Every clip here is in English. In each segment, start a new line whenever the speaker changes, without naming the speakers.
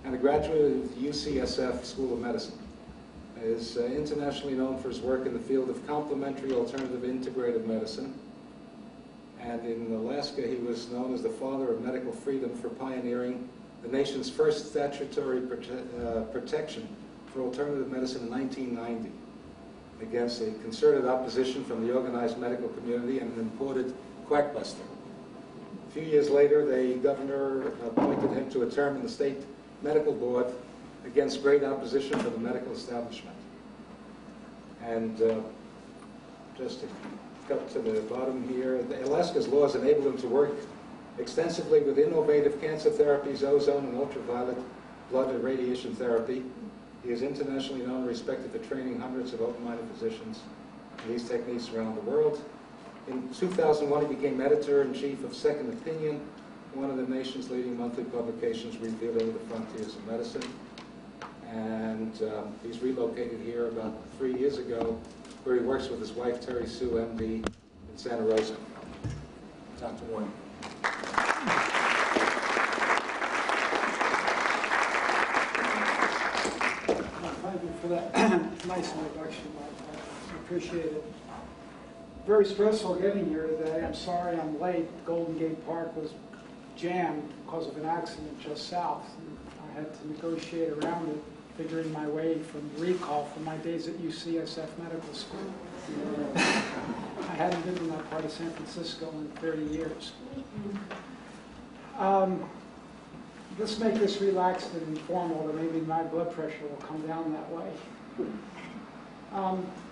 and a graduate of the UCSF School of Medicine. He is internationally known for his work in the field of complementary alternative integrative medicine. And in Alaska, he was known as the father of medical freedom for pioneering the nation's first statutory protection for alternative medicine in 1990 against a concerted opposition from the organized medical community and an imported quackbuster. A few years later, the governor appointed him to a term in the state medical board against great opposition from the medical establishment. And just to cut to the bottom here, Alaska's laws enable him to work extensively with innovative cancer therapies, ozone and ultraviolet blood and radiation therapy. He is internationally known and respected for training hundreds of open-minded physicians in these techniques around the world. In 2001, he became editor-in-chief of Second Opinion, one of the nation's leading monthly publications revealing the frontiers of medicine. And he's relocated here about 3 years ago, where he works with his wife, Terry Sue, MD, in Santa Rosa. Dr. Warren.
Thank you for that nice introduction. I appreciate it. Very stressful getting here today. I'm sorry I'm late. Golden Gate Park was jammed because of an accident just south. I had to negotiate around it, figuring my way from recall from my days at UCSF Medical School. I hadn't been in that part of San Francisco in 30 years. Let's make this relaxed and informal, and maybe my blood pressure will come down that way.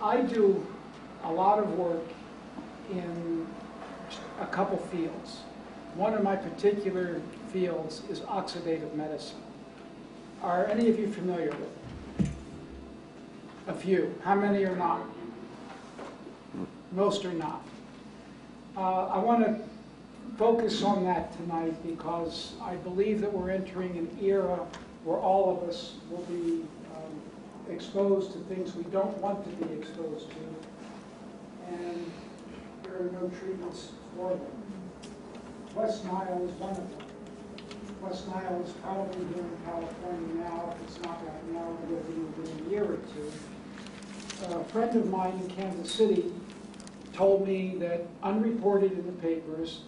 I do a lot of work in a couple fields. One of my particular fields is oxidative medicine. Are any of you familiar with it? A few. How many are not? Most are not. I want to focus on that tonight because I believe that we're entering an era where all of us will be exposed to things we don't want to be exposed to, and there are no treatments for them. West Nile is one of them. West Nile is probably here in California now. If it's not right now, it will be within a year or two. A friend of mine in Kansas City told me that, unreported in the papers,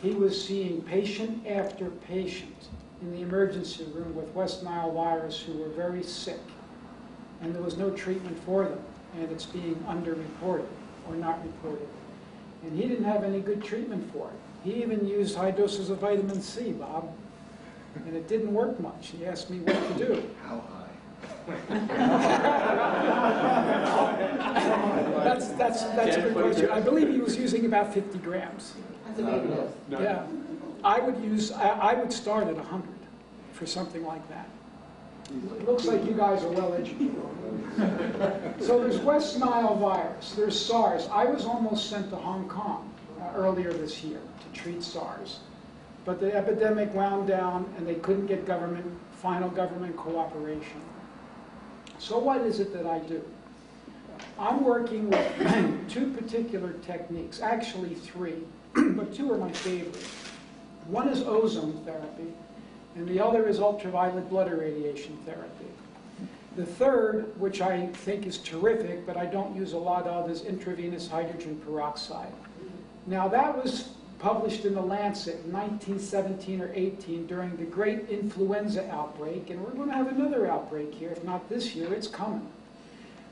he was seeing patient after patient in the emergency room with West Nile virus who were very sick, and there was no treatment for them, and it's being underreported or not reported. And he didn't have any good treatment for it. He even used high doses of vitamin C, Bob, and it didn't work much. He asked me what to do.
How high?
That's a good question. I believe he was using about 50 grams.
That's a big dose.
Yeah, I would start at 100 for something like that. It looks like you guys are well educated. So there's West Nile virus, there's SARS. I was almost sent to Hong Kong earlier this year to treat SARS. But the epidemic wound down and they couldn't get final government cooperation. So what is it that I do? I'm working with two particular techniques, actually three, but two are my favorite. One is ozone therapy, and the other is ultraviolet blood irradiation therapy. The third, which I think is terrific, but I don't use a lot of, is intravenous hydrogen peroxide. Now that was published in The Lancet in 1917 or 18 during the great influenza outbreak, and we're going to have another outbreak here, if not this year, it's coming,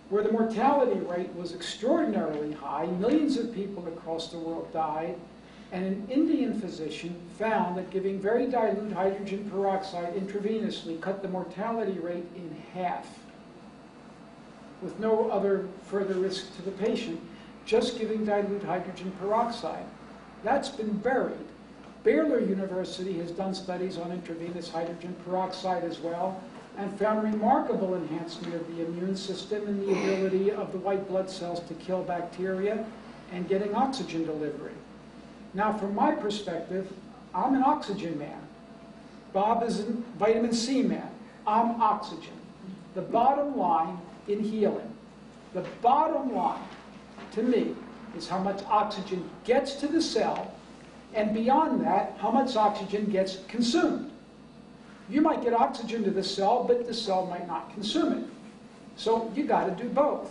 where the mortality rate was extraordinarily high. Millions of people across the world died, and an Indian physician found that giving very dilute hydrogen peroxide intravenously cut the mortality rate in half, with no other further risk to the patient, just giving dilute hydrogen peroxide. That's been buried. Baylor University has done studies on intravenous hydrogen peroxide as well, and found remarkable enhancement of the immune system and the ability of the white blood cells to kill bacteria and getting oxygen delivery. Now, from my perspective, I'm an oxygen man. Bob is a vitamin C man. I'm oxygen. The bottom line in healing, the bottom line to me is how much oxygen gets to the cell, and beyond that, how much oxygen gets consumed. You might get oxygen to the cell, but the cell might not consume it. So you got to do both.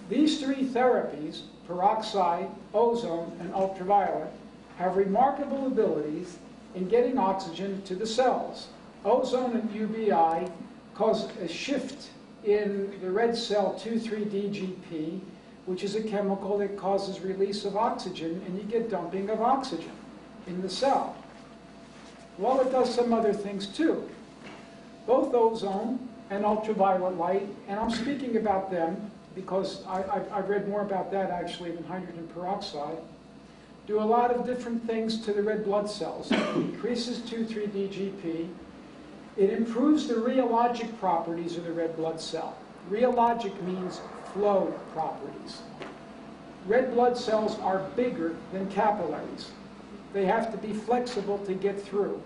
These three therapies, peroxide, ozone, and ultraviolet, have remarkable abilities in getting oxygen to the cells. Ozone and UVI cause a shift in the red cell 2,3-DGP, which is a chemical that causes release of oxygen, and you get dumping of oxygen in the cell. Well, it does some other things too. Both ozone and ultraviolet light, and I'm speaking about them because I've read more about that actually than hydrogen peroxide, do a lot of different things to the red blood cells. It increases 2,3-DGP. It improves the rheologic properties of the red blood cell. Rheologic means flow properties. Red blood cells are bigger than capillaries. They have to be flexible to get through.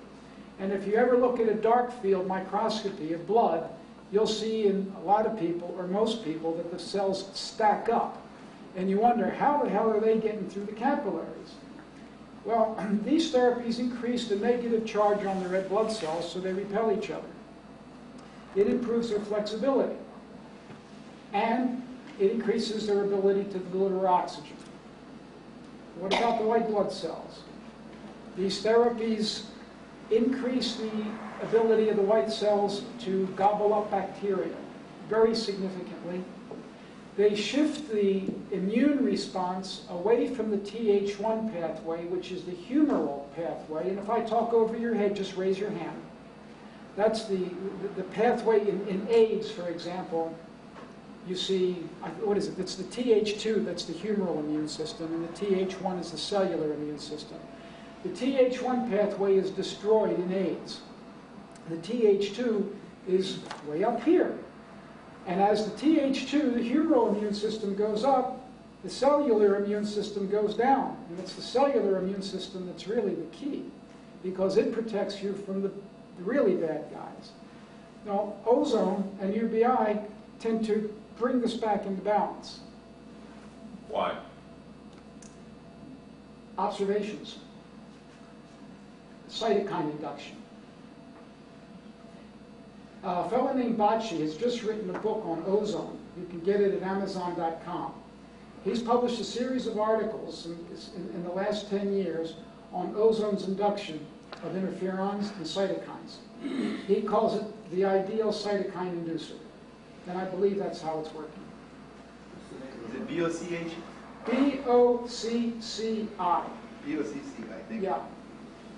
And if you ever look at a dark field microscopy of blood, you'll see in a lot of people, or most people, that the cells stack up. And you wonder, how the hell are they getting through the capillaries? Well, these therapies increase the negative charge on the red blood cells so they repel each other. It improves their flexibility. And it increases their ability to deliver oxygen. What about the white blood cells? These therapies increase the ability of the white cells to gobble up bacteria very significantly. They shift the immune response away from the Th1 pathway, which is the humoral pathway. And if I talk over your head, just raise your hand. That's the pathway in AIDS, for example. You see, what is it? It's the Th2 that's the humoral immune system, and the Th1 is the cellular immune system. The Th1 pathway is destroyed in AIDS. The Th2 is way up here. And as the Th2, the humoral immune system, goes up, the cellular immune system goes down. And it's the cellular immune system that's really the key, because it protects you from the really bad guys. Now, ozone and UVI tend to bring this back into balance.
Why?
Observations. Cytokine induction. A fellow named Bocci has just written a book on ozone. You can get it at Amazon.com. He's published a series of articles in the last 10 years on ozone's induction of interferons and cytokines. He calls it the ideal cytokine inducer. And I believe that's how it's working.
Is it B-O-C-H?
B-O-C-C-I.
B-O-C-C-I, thank you.
Yeah.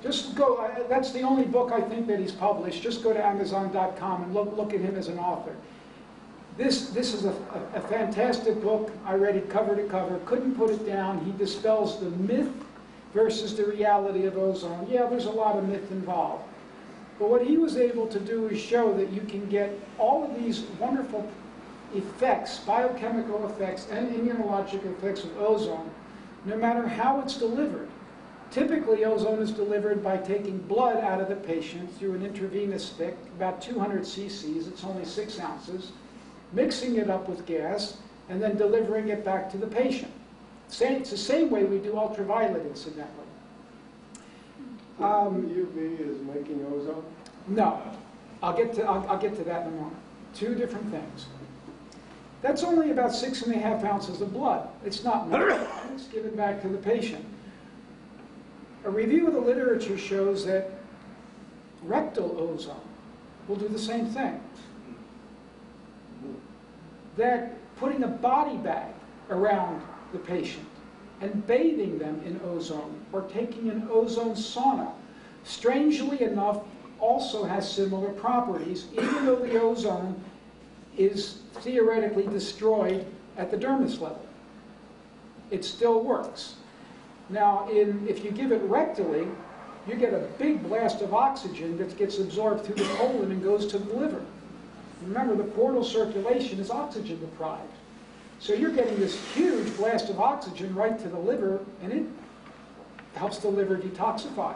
Just go, that's the only book I think that he's published. Just go to Amazon.com and look at him as an author. This is a fantastic book. I read it cover to cover, couldn't put it down. He dispels the myth versus the reality of ozone. Yeah, there's a lot of myth involved. But what he was able to do is show that you can get all of these wonderful effects, biochemical effects and immunologic effects of ozone, no matter how it's delivered. Typically, ozone is delivered by taking blood out of the patient through an intravenous stick, about 200 cc's, it's only 6 ounces, mixing it up with gas, and then delivering it back to the patient. It's the same way we do ultraviolet, incidentally.
UV is making ozone?
No. I'll get to that in a moment. Two different things. That's only about 6.5 ounces of blood. It's not much. It's given back to the patient. A review of the literature shows that rectal ozone will do the same thing. That putting a body bag around the patient and bathing them in ozone or taking an ozone sauna, strangely enough, also has similar properties, even though the ozone is theoretically destroyed at the dermis level. It still works. Now, if you give it rectally, you get a big blast of oxygen that gets absorbed through the colon and goes to the liver. Remember, the portal circulation is oxygen deprived. So you're getting this huge blast of oxygen right to the liver, and it helps the liver detoxify,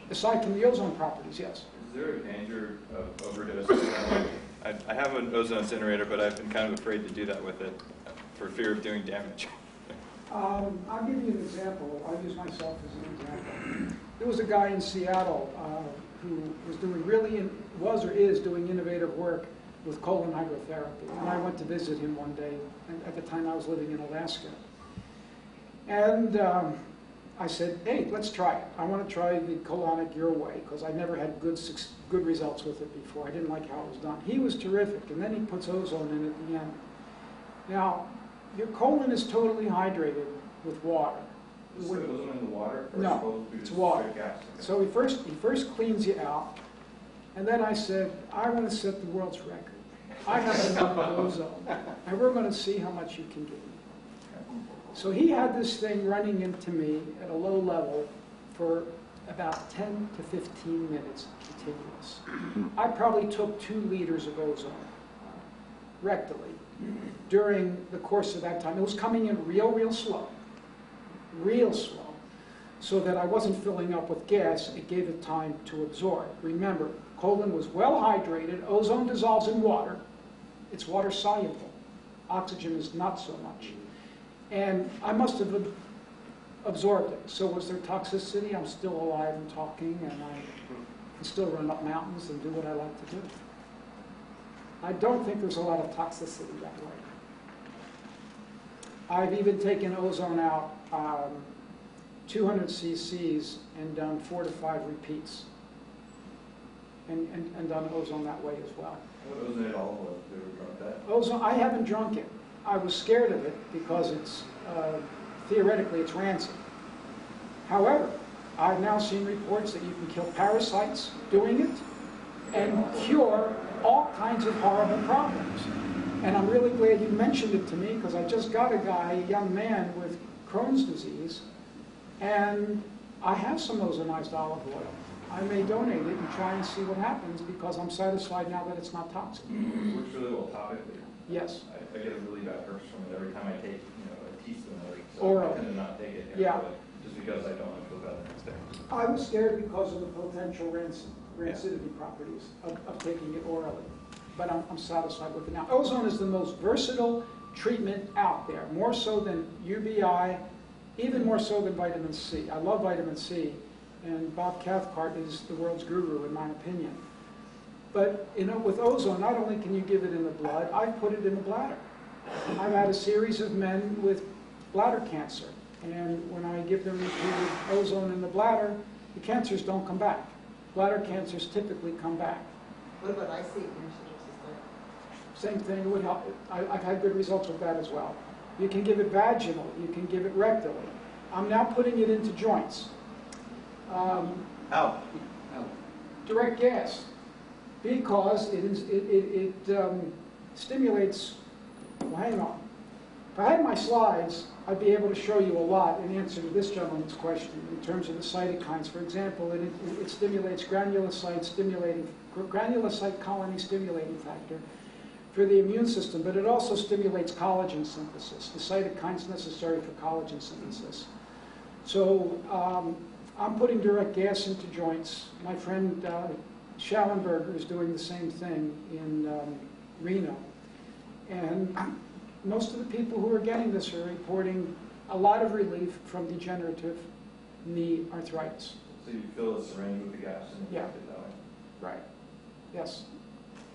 aside from the ozone properties, yes.
Is there a danger of overdosing? I have an ozone incinerator, but I've been kind of afraid to do that with it for fear of doing damage.
I'll give you an example. I'll use myself as an example. There was a guy in Seattle who was or is doing innovative work with colon hydrotherapy. And I went to visit him one day, and at the time I was living in Alaska. And I said, hey, let's try it. I want to try the colonic your way, because I never had good results with it before. I didn't like how it was done. He was terrific, and then he puts ozone in at the end. Now, your colon is totally hydrated with water.
Is the ozone in the water? Or
No, it's water.
Gas? Okay.
So he first cleans you out, and then I said, I want to set the world's record. I have enough ozone, and we're going to see how much you can give me. So he had this thing running into me at a low level for about 10 to 15 minutes continuous. I probably took 2 liters of ozone rectally during the course of that time. It was coming in real slow, so that I wasn't filling up with gas. It gave it time to absorb. Remember, colon was well hydrated. Ozone dissolves in water. It's water soluble. Oxygen is not so much. And I must have absorbed it. So was there toxicity? I'm still alive and talking, and I can still run up mountains and do what I like to do. I don't think there's a lot of toxicity that way. I've even taken ozone out 200 cc's and done 4 to 5 repeats, and done ozone that way as well.
What ozone olive oil? Have you ever drunk that?
Ozone, I haven't drunk it. I was scared of it because it's, theoretically, it's rancid. However, I've now seen reports that you can kill parasites doing it and cure all kinds of horrible problems. And I'm really glad you mentioned it to me, because I just got a young man with Crohn's disease, and I have some ozonized olive oil. I may donate it and try and see what happens, because I'm satisfied now that it's not toxic.
It works really well topically.
Yes.
I get a really bad purpose from it every time I take a teaspoon of it. So
Oral.
I tend to not take it.
Yeah.
Just because I don't want to feel bad the next day.
I was scared because of the potential rancidity properties of taking it orally. But I'm satisfied with it now. Ozone is the most versatile treatment out there, more so than UBI, even more so than vitamin C. I love vitamin C, and Bob Cathcart is the world's guru, in my opinion. But with ozone, not only can you give it in the blood, I put it in the bladder. I've had a series of men with bladder cancer, and when I give them repeated ozone in the bladder, the cancers don't come back. Bladder cancers typically come back.
What about IC?
Same thing would help. I've had good results with that as well. You can give it vaginally. You can give it rectally. I'm now putting it into joints.
How?
Direct gas, because it stimulates. Well, hang on. If I had my slides, I'd be able to show you a lot in answer to this gentleman's question in terms of the cytokines. For example, it stimulates granulocyte colony stimulating factor for the immune system, but it also stimulates collagen synthesis, the cytokines necessary for collagen synthesis. So I'm putting direct gas into joints. My friend Schallenberger is doing the same thing in Reno. And most of the people who are getting this are reporting a lot of relief from degenerative knee arthritis.
So you fill a syringe with the gas and
Yeah.
inject it that way?
Right. Yes.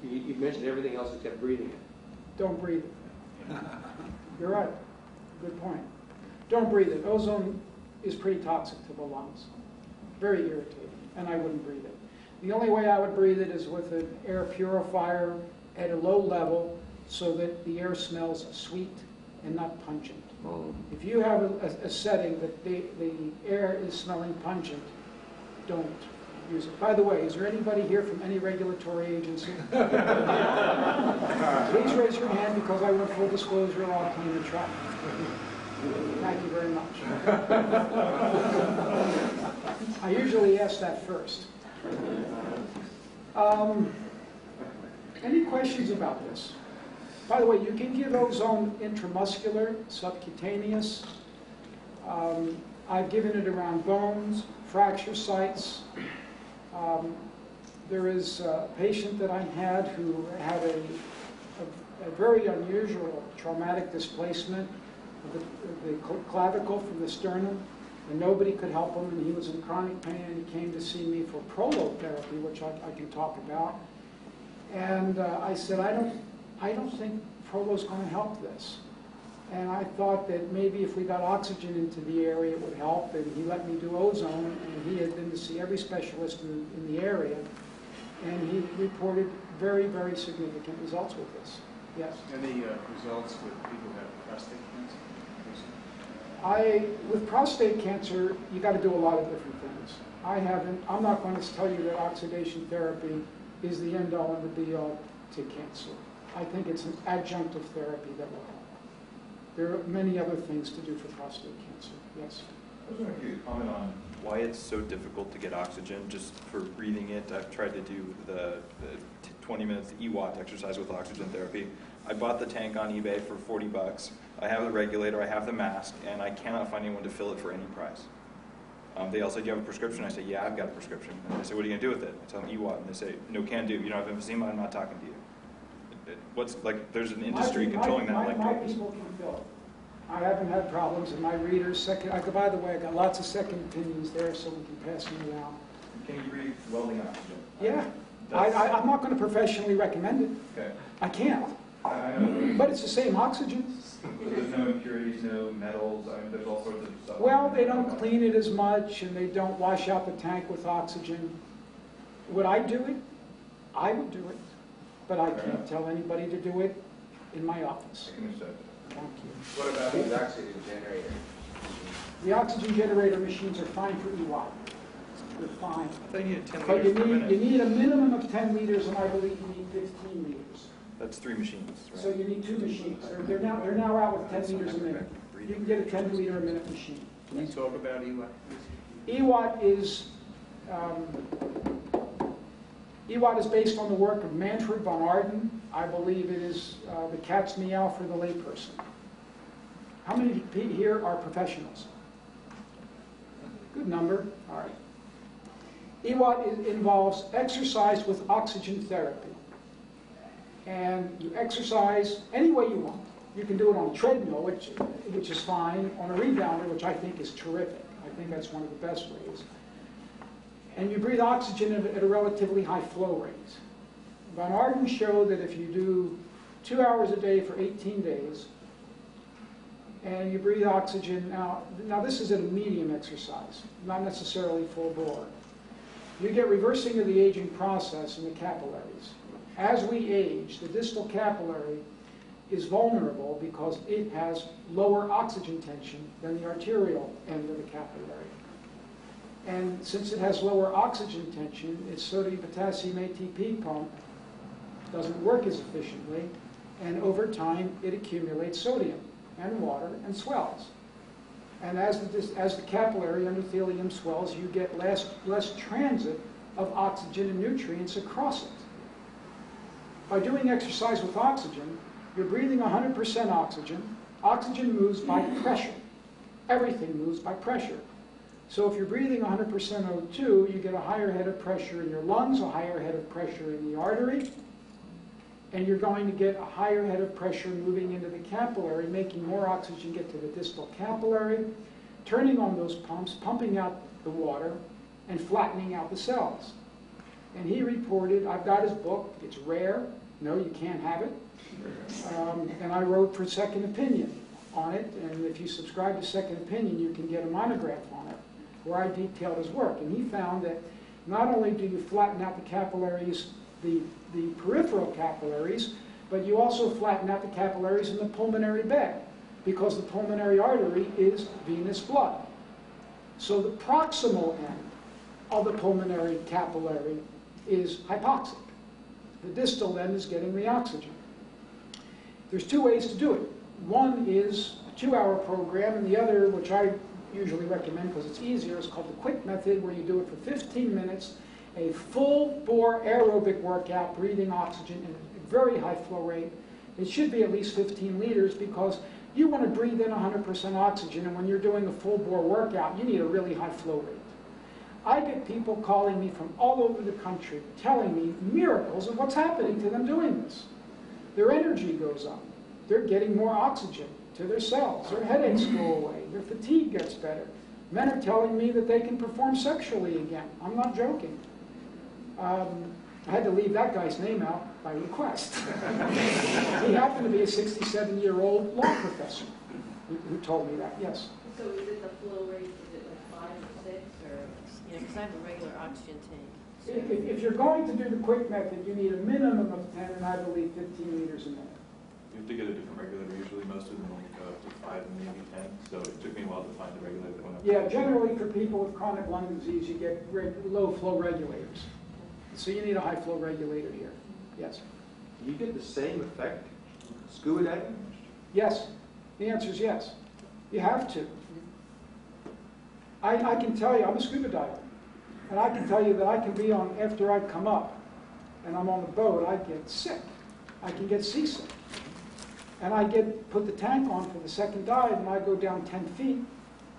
You mentioned everything else except breathing it.
Don't breathe it. You're right. Good point. Don't breathe it. Ozone is pretty toxic to the lungs. Very irritating, and I wouldn't breathe it. The only way I would breathe it is with an air purifier at a low level so that the air smells sweet and not pungent. If you have a setting that the air is smelling pungent, don't use it. By the way, is there anybody here from any regulatory agency? Please raise your hand, because I want full disclosure, or I'll claim the trap. Thank you very much. I usually ask that first. Any questions about this? By the way, you can give ozone intramuscular, subcutaneous. I've given it around bones, fracture sites. There is a patient that I had who had a very unusual traumatic displacement of the clavicle from the sternum. and nobody could help him, and he was in chronic pain, and he came to see me for prolotherapy, which I can talk about. And I said, I don't think Prolo's going to help this. And I thought that maybe if we got oxygen into the area, it would help. And he let me do ozone, and he had been to see every specialist in the area, and he reported very, very significant results with this. Yes.
Any results with people who have prostate cancer?
With prostate cancer, you got to do a lot of different things. I'm not going to tell you that oxidation therapy is the end-all and the be-all to cancer. I think it's an adjunctive therapy that will help. There are many other things to do for prostate cancer. Yes?
I was wondering if you could comment on why it's so difficult to get oxygen just for breathing it. I've tried to do the 20 minutes EWAT exercise with oxygen therapy. I bought the tank on eBay for 40 bucks. I have the regulator, I have the mask, and I cannot find anyone to fill it for any price. They all said, do you have a prescription? I say, yeah, I've got a prescription. And they say, what are you going to do with it? I tell them EWAT, and they say, no, can do. You don't have emphysema, I'm not talking to you. What's like? There's an industry controlling that. Like
my people can fill it. I haven't had problems, and my readers. By the way, I got lots of second opinions there, so we can pass them around.
Can you breathe welding oxygen?
Yeah, I'm not going to professionally recommend it.
Okay.
I can't.
I know.
But it's the same oxygen.
But there's no impurities, no metals. I mean, there's all sorts of stuff.
Well, they don't clean it as much, and they don't wash out the tank with oxygen. Would I do it? I would do it. But I can't tell anybody to do it in my office.
I can understand.
Thank you.
What about these oxygen generators?
The oxygen generator machines are fine for EWAT. They're fine.
I thought you needed 10
But
liters per minute.
you need a minimum of 10 liters, and I believe you need 15 liters.
That's 3 machines, right?
So you need 2 machines. They're now out with 10 liters a minute. You can get a 10 liter a minute machine.
Can you talk about EWAT?
EWAT is based on the work of Manfred von Arden. I believe it is the cat's meow for the layperson. How many here are professionals? Good number. All right. EWAT involves exercise with oxygen therapy. And you exercise any way you want. You can do it on a treadmill, which is fine, on a rebounder, which I think is terrific. I think that's one of the best ways. And you breathe oxygen at a relatively high flow rate. Von Arden showed that if you do 2 hours a day for 18 days, and you breathe oxygen, now this is at a medium exercise, not necessarily full bore. You get reversing of the aging process in the capillaries. As we age, the distal capillary is vulnerable because it has lower oxygen tension than the arterial end of the capillary. And since it has lower oxygen tension, its sodium-potassium ATP pump doesn't work as efficiently, and over time it accumulates sodium and water and swells. And as the capillary endothelium swells, you get less transit of oxygen and nutrients across it. By doing exercise with oxygen, you're breathing 100% oxygen. Oxygen moves by pressure. Everything moves by pressure. So if you're breathing 100% O2, you get a higher head of pressure in your lungs, a higher head of pressure in the artery, and you're going to get a higher head of pressure moving into the capillary, making more oxygen get to the distal capillary, turning on those pumps, pumping out the water, and flattening out the cells. And he reported, I've got his book, it's rare, no, you can't have it, and I wrote for Second Opinion on it, and if you subscribe to Second Opinion, you can get a monograph on it, where I detailed his work. And he found that not only do you flatten out the capillaries, the peripheral capillaries, but you also flatten out the capillaries in the pulmonary bed, because the pulmonary artery is venous blood. So the proximal end of the pulmonary capillary is hypoxic. The distal end is getting the oxygen. There's 2 ways to do it. One is a 2-hour program, and the other, which I usually recommend because it's easier, is called the quick method, where you do it for 15 minutes, a full-bore aerobic workout, breathing oxygen at a very high flow rate. It should be at least 15 liters because you want to breathe in 100% oxygen, and when you're doing a full-bore workout, you need a really high flow rate. I get people calling me from all over the country telling me miracles of what's happening to them doing this. Their energy goes up. They're getting more oxygen to their cells. Their headaches go away. Their fatigue gets better. Men are telling me that they can perform sexually again. I'm not joking. I had to leave that guy's name out by request. He happened to be a 67-year-old law professor who told me that, yes.
So is it the flow rate, is it like 5 or 6, or, because I have a regular oxygen tank. So
If you're going to do the quick method, you need a minimum of 10 and I believe 15 liters a minute.
You have to get a different regulator. Usually most of them only go up to 5 and maybe 10. So it took me a while to find the regulator that went up.
Yeah, generally for people with chronic lung disease, you get low flow regulators. So you need a high flow regulator here, yes.
Do you get the same effect scuba diving?
Yes, the answer is yes. You have to. I can tell you, I'm a scuba diver, and I can tell you that I can be on, after I come up, and I'm on the boat, I get sick. I can get seasick. And I put the tank on for the second dive, and I go down 10 feet,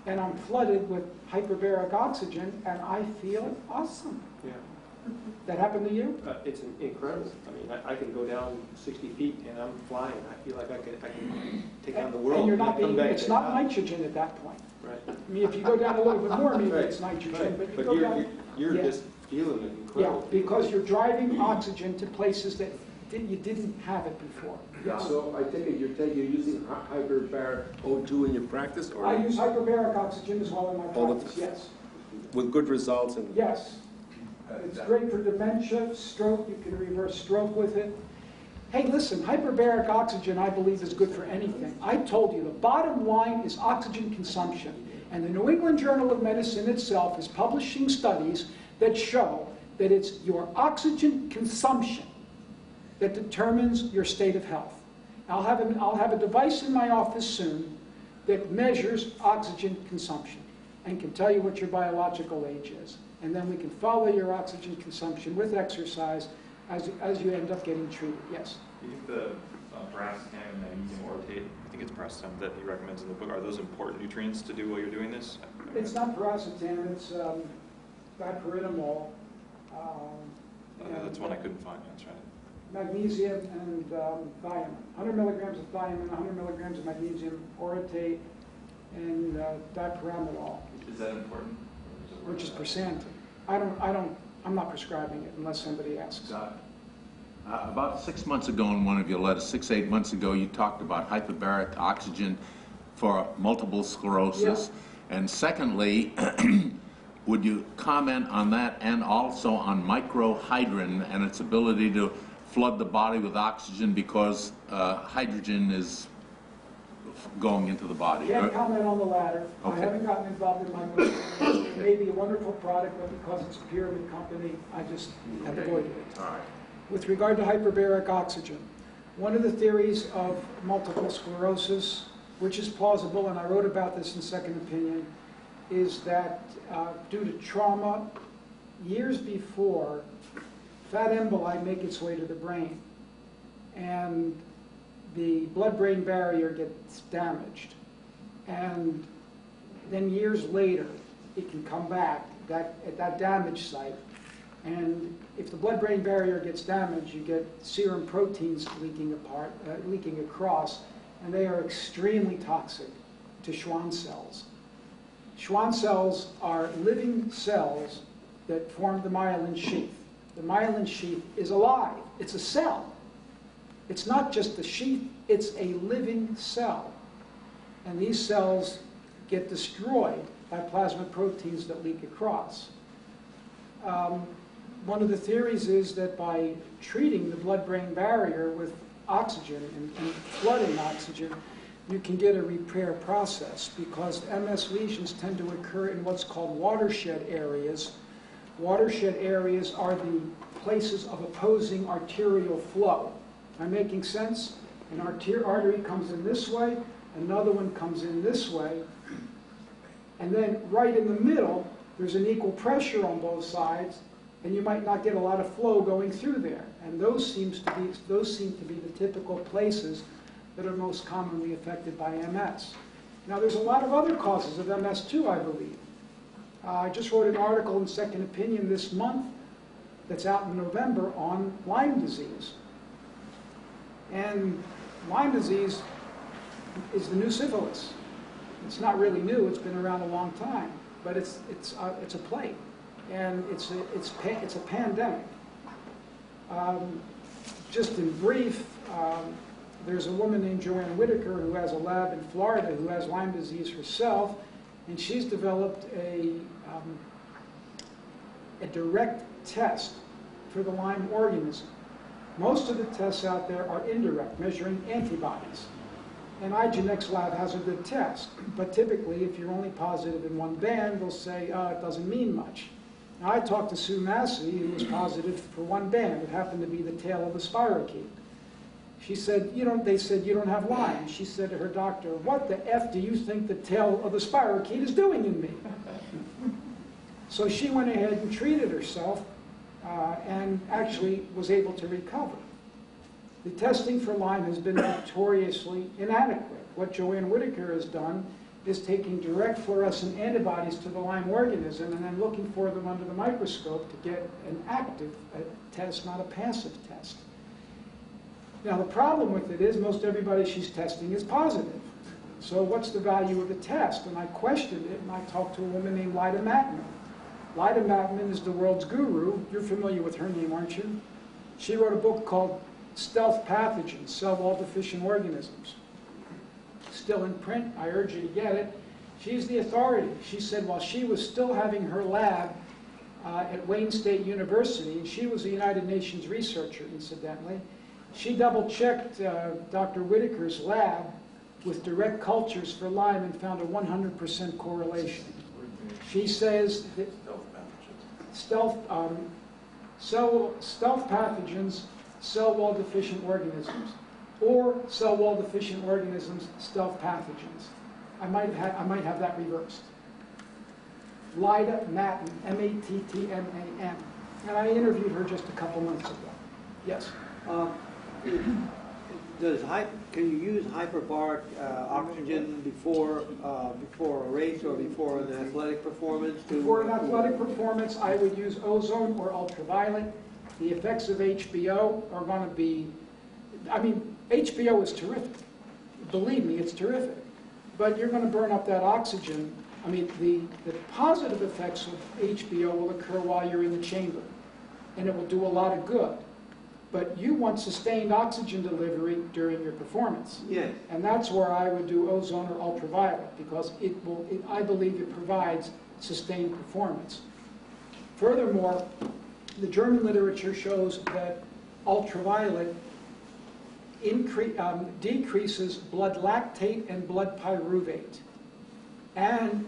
and I'm flooded with hyperbaric oxygen, and I feel awesome.
Yeah.
That happened to you?
It's incredible. I mean, I can go down 60 feet and I'm flying. I feel like I can take on the world.
And you're
I
not
come
being,
back
it's
to
not
the
nitrogen at that point.
Right.
I mean, if you go down a little bit more, maybe
Right.
it's nitrogen,
Right.
but you
But
go down.
you're
Yeah.
just feeling it
Yeah,
incredible.
because you're driving oxygen to places that you didn't have it before.
Yeah, so I take it you're using hyperbaric O2 in your practice, or
I use hyperbaric oxygen as well in my
All the
practice, yes.
with good results? And
Yes. It's great for dementia, stroke, you can reverse stroke with it. Hey, listen, hyperbaric oxygen, I believe, is good for anything. I told you, the bottom line is oxygen consumption. And the New England Journal of Medicine itself is publishing studies that show that it's your oxygen consumption that determines your state of health. I'll have a device in my office soon that measures oxygen consumption and can tell you what your biological age is. And then we can follow your oxygen consumption with exercise as you end up getting treated. Yes?
Do you think the paracetam and magnesium orotate, I think it's paracetam that he recommends in the book, are those important nutrients to do while you're doing this?
It's not paracetam, it's dipyridamol.
That's one I couldn't find. That's right.
Magnesium and thiamine. 100 milligrams of thiamine, 100 milligrams of magnesium orotate, and dipyridamol,
Is that important?
which is persantin. I'm not prescribing it unless somebody asks.
About 6 months ago in one of your letters, 8 months ago, you talked about hyperbaric oxygen for multiple sclerosis.
Yeah.
And secondly, would you comment on that and also on microhydrin and its ability to flood the body with oxygen because hydrogen is going into the body?
Can't comment on the latter.
Okay.
I haven't gotten involved in microhydrin. It may be a wonderful product, but because it's a pyramid company, I just have avoided it.
All right.
With regard to hyperbaric oxygen, one of the theories of multiple sclerosis, which is plausible, and I wrote about this in Second Opinion, is that due to trauma, years before, fat emboli make its way to the brain, and the blood-brain barrier gets damaged. And then years later, it can come back at that damaged site. And if the blood-brain barrier gets damaged, you get serum proteins leaking across, and they are extremely toxic to Schwann cells. Schwann cells are living cells that form the myelin sheath. The myelin sheath is alive. It's a cell. It's not just a sheath, it's a living cell. And these cells get destroyed by plasma proteins that leak across. One of the theories is that by treating the blood-brain barrier with oxygen and flooding oxygen, you can get a repair process, because MS lesions tend to occur in what's called watershed areas. Watershed areas are the places of opposing arterial flow. Am I making sense? An artery comes in this way, another one comes in this way, and then right in the middle, there's an equal pressure on both sides, and you might not get a lot of flow going through there. And those seem to be the typical places that are most commonly affected by MS. Now, there's a lot of other causes of MS too, I believe. I just wrote an article in Second Opinion this month that's out in November on Lyme disease. And Lyme disease is the new syphilis. It's not really new, it's been around a long time. but it's a plague, and it's a pandemic. Just in brief, there's a woman named Joanne Whitaker who has a lab in Florida who has Lyme disease herself, and she's developed a direct test for the Lyme organism. Most of the tests out there are indirect, measuring antibodies. And iGenX Lab has a good test, but typically if you're only positive in one band, they'll say, it doesn't mean much. Now I talked to Sue Massey, who was positive for one band. It happened to be the tail of the spirochete. She said, they said, you don't have Lyme. She said to her doctor, what the F do you think the tail of the spirochete is doing in me? So she went ahead and treated herself and actually was able to recover. The testing for Lyme has been notoriously inadequate. What Joanne Whitaker has done is taking direct fluorescent antibodies to the Lyme organism and then looking for them under the microscope to get an active test, not a passive test. Now the problem with it is most everybody she's testing is positive. So what's the value of the test? And I questioned it, and I talked to a woman named Lyda Matman. Lyda Matman is the world's guru. You're familiar with her name, aren't you? She wrote a book called Stealth Pathogens, Cell Wall Deficient Organisms. Still in print, I urge you to get it. She's the authority. She said while she was still having her lab at Wayne State University, and she was a United Nations researcher, incidentally, she double-checked Dr. Whitaker's lab with direct cultures for Lyme and found a 100% correlation. She says that stealth pathogens, cell wall deficient organisms, or cell wall deficient organisms, stealth pathogens. I might have that reversed. Lyda Matman, M-A-T-T-M-A-N. And I interviewed her just a couple months ago. Yes?
Can you use hyperbaric oxygen before a race or before an athletic performance?
Before an athletic performance, I would use ozone or ultraviolet. The effects of HBO are going to be, HBO is terrific. Believe me, it's terrific. But you're going to burn up that oxygen. The positive effects of HBO will occur while you're in the chamber, and it will do a lot of good. But you want sustained oxygen delivery during your performance.
Yes.
And that's where I would do ozone or ultraviolet, because I believe it provides sustained performance. Furthermore, the German literature shows that ultraviolet decreases blood lactate and blood pyruvate, and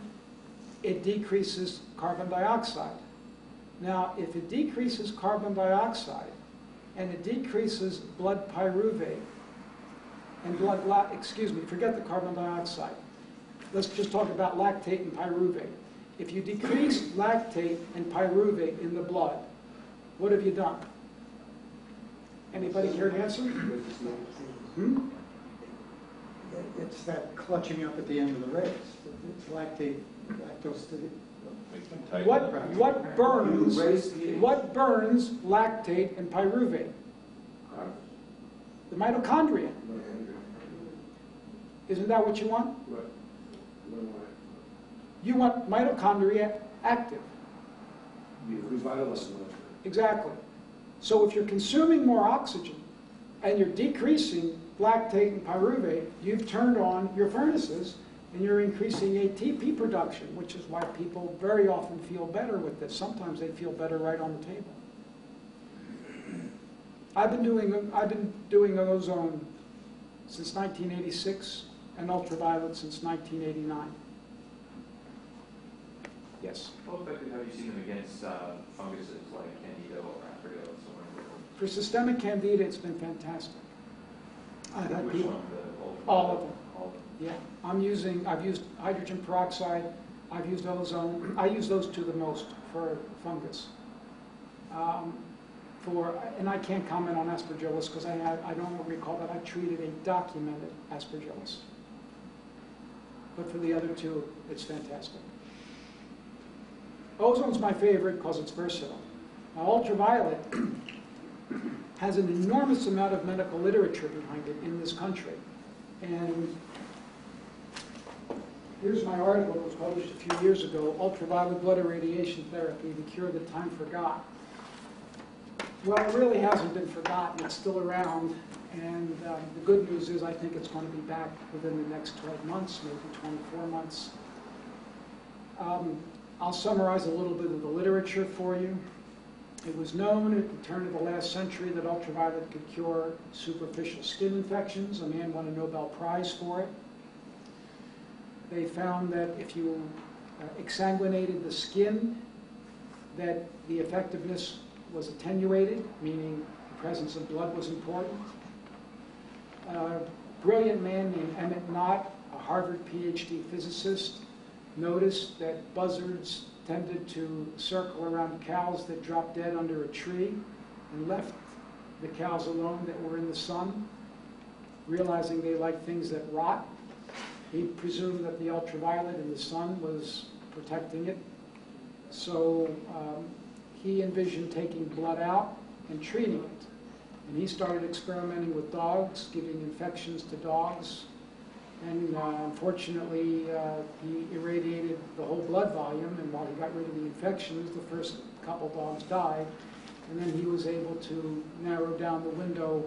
it decreases carbon dioxide. Now, if it decreases carbon dioxide and it decreases blood pyruvate and forget the carbon dioxide. Let's just talk about lactate and pyruvate. If you decrease lactate and pyruvate in the blood, what have you done? Anybody care to answer?
It's that clutching up at the end of the race. It's lactate, lactose to the...
What burns lactate and pyruvate? The mitochondria. Isn't that what you want?
Right.
You want mitochondria active.
You revitalize them.
Exactly. So if you're consuming more oxygen and you're decreasing lactate and pyruvate, you've turned on your furnaces and you're increasing ATP production, which is why people very often feel better with this. Sometimes they feel better right on the table. I've been doing ozone since 1986 and ultraviolet since 1989. Yes?
How effective have you seen them against funguses like Candida or Atrial?
For systemic Candida, it's been fantastic. I've had people, all of them. Yeah, I've used hydrogen peroxide, I've used ozone. I use those two the most for fungus. And I can't comment on aspergillus because I don't recall that I treated a documented aspergillus. But for the other two, it's fantastic. Ozone's my favorite because it's versatile. Now, ultraviolet has an enormous amount of medical literature behind it in this country. And Here's my article that was published a few years ago, Ultraviolet Blood Irradiation Therapy, the cure that time forgot. Well, it really hasn't been forgotten. It's still around. And the good news is I think it's going to be back within the next 12 months, maybe 24 months. I'll summarize a little bit of the literature for you. It was known at the turn of the last century that ultraviolet could cure superficial skin infections. A man won a Nobel Prize for it. They found that if you exsanguinated the skin, that the effectiveness was attenuated, meaning the presence of blood was important. A brilliant man named Emmett Knott, a Harvard PhD physicist, noticed that buzzards tended to circle around cows that dropped dead under a tree and left the cows alone that were in the sun, realizing they like things that rot. He presumed that the ultraviolet in the sun was protecting it. So he envisioned taking blood out and treating it. And he started experimenting with dogs, giving infections to dogs. And unfortunately, he irradiated the whole blood volume, and while he got rid of the infections, the first couple dogs died. And then he was able to narrow down the window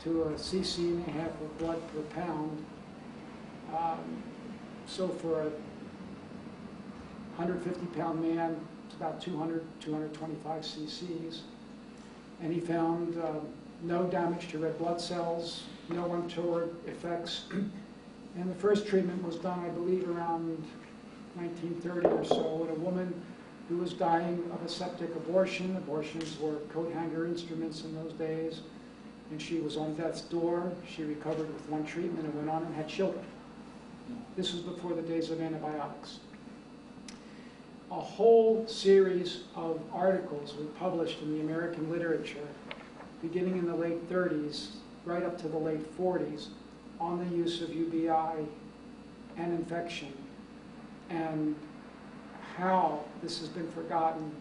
to a cc and a half of blood per pound. So for a 150-pound man, it's about 200, 225 cc's. And he found no damage to red blood cells, no untoward effects. And the first treatment was done, I believe, around 1930 or so in a woman who was dying of a septic abortion. Abortions were coat hanger instruments in those days. And she was on death's door. She recovered with one treatment and went on and had children. This was before the days of antibiotics. A whole series of articles were published in the American literature, beginning in the late 30s, right up to the late 40s, on the use of UBI and infection. And how this has been forgotten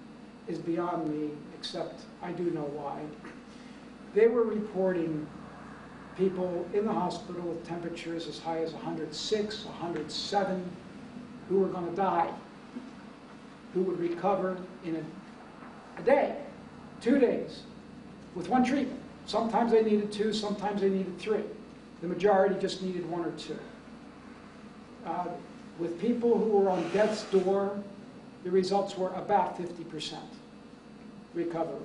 is beyond me, except I do know why. They were reporting people in the hospital with temperatures as high as 106, 107, who were going to die, who would recover in a day, 2 days, with one treatment. Sometimes they needed 2, sometimes they needed 3. The majority just needed 1 or 2. With people who were on death's door, the results were about 50% recovery.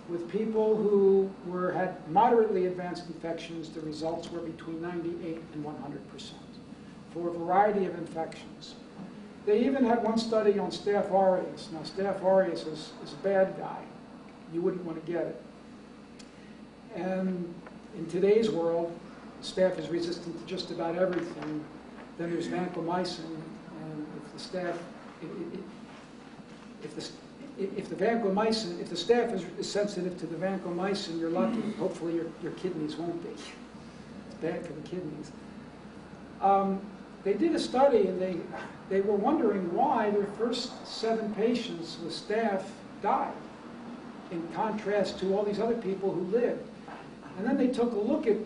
With people who had moderately advanced infections, the results were between 98 and 100% for a variety of infections. They even had one study on Staph aureus. Now, Staph aureus is a bad guy. You wouldn't want to get it. And in today's world, staph is resistant to just about everything. Then there's vancomycin, and if the staph, if the staph is sensitive to the vancomycin, you're lucky. Hopefully your kidneys won't be. It's bad for the kidneys. They did a study, and they were wondering why their first 7 patients with staph died, in contrast to all these other people who lived. And then they took a look at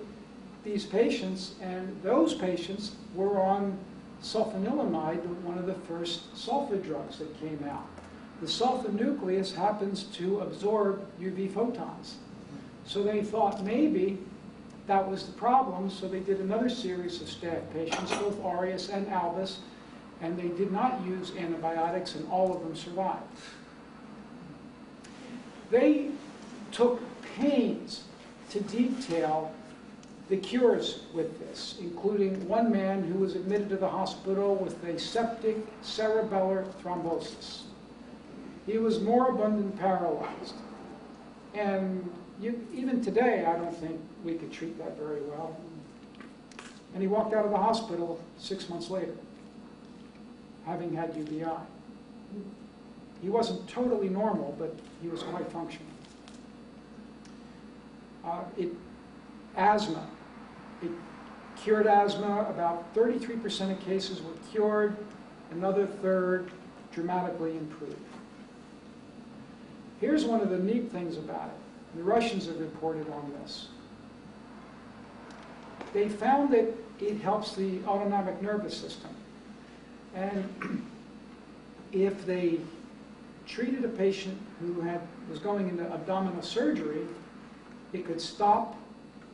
these patients, and those patients were on sulfanilamide, one of the first sulfa drugs that came out. The sulfa nucleus happens to absorb UV photons. So they thought maybe that was the problem, so they did another series of staph patients, both aureus and albus, and they did not use antibiotics, and all of them survived. They took pains to detail the cures with this, including one man who was admitted to the hospital with a septic cerebellar thrombosis. He was moribund and paralyzed. And even today, I don't think we could treat that very well. And he walked out of the hospital 6 months later, having had UBI. He wasn't totally normal, but he was quite functional. Asthma. It cured asthma. About 33% of cases were cured. Another third dramatically improved. Here's one of the neat things about it. The Russians have reported on this. They found that it helps the autonomic nervous system. And if they treated a patient who was going into abdominal surgery, it could stop,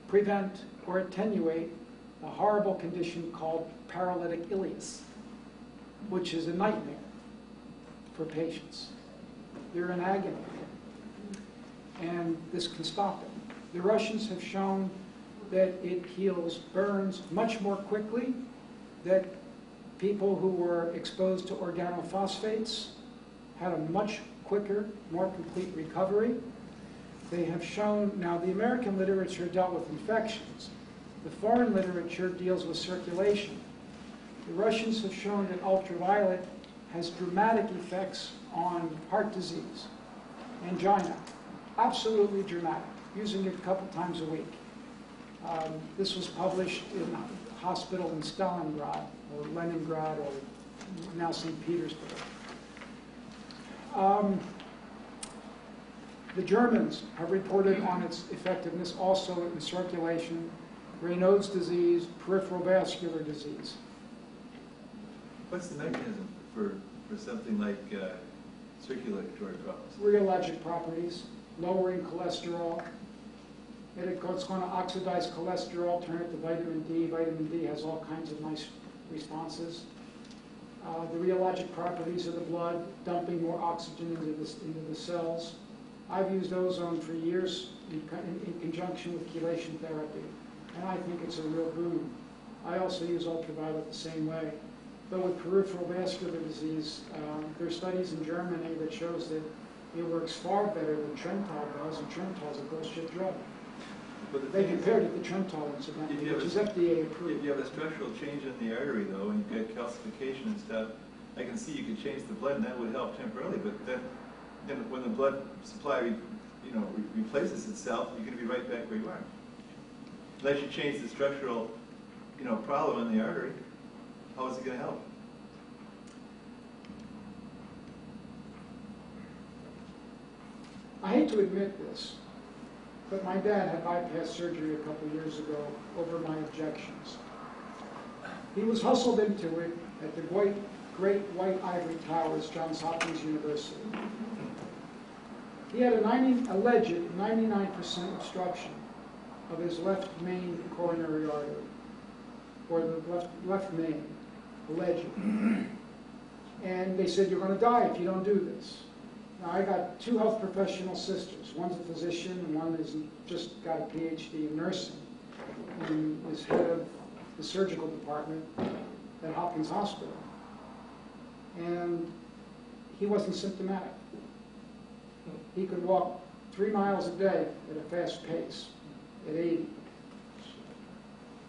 prevent, or attenuate a horrible condition called paralytic ileus, which is a nightmare for patients. They're in agony, and this can stop it. The Russians have shown that it heals burns much more quickly, that people who were exposed to organophosphates had a much quicker, more complete recovery. They have shown, now the American literature dealt with infections. The foreign literature deals with circulation. The Russians have shown that ultraviolet has dramatic effects on heart disease, angina, absolutely dramatic, using it a couple times a week. This was published in a hospital in Stalingrad, or Leningrad, or now St. Petersburg. The Germans have reported on its effectiveness also in circulation, Raynaud's disease, peripheral vascular disease.
What's the mechanism for something like circulatory problems?
Rheologic properties, lowering cholesterol. It's going to oxidize cholesterol, turn it to vitamin D. Vitamin D has all kinds of nice responses. The rheologic properties of the blood, dumping more oxygen into the cells. I've used ozone for years in conjunction with chelation therapy, and I think it's a real boon. I also use ultraviolet the same way. Though with peripheral vascular disease, there are studies in Germany that shows that it works far better than Trental does, and Trental's a bullshit drug. They compared it to Trental, incidentally, which is FDA approved.
If you have a structural change in the artery, though, and you get calcification and stuff, I can see you could change the blood, and that would help temporarily. But then when the blood supply, replaces itself, you're going to be right back where you are. Unless you change the structural, problem in the artery, how is it going to help?
I hate to admit this, but my dad had bypass surgery a couple years ago over my objections. He was hustled into it at the Great White Ivory Towers, Johns Hopkins University. He had an alleged 99% obstruction of his left main coronary artery, or the left main, alleged. And they said, you're going to die if you don't do this. Now, I got two health professional sisters. One's a physician, and one has just got a PhD in nursing, and is head of the surgical department at Hopkins Hospital. And he wasn't symptomatic. He could walk 3 miles a day at a fast pace at 80.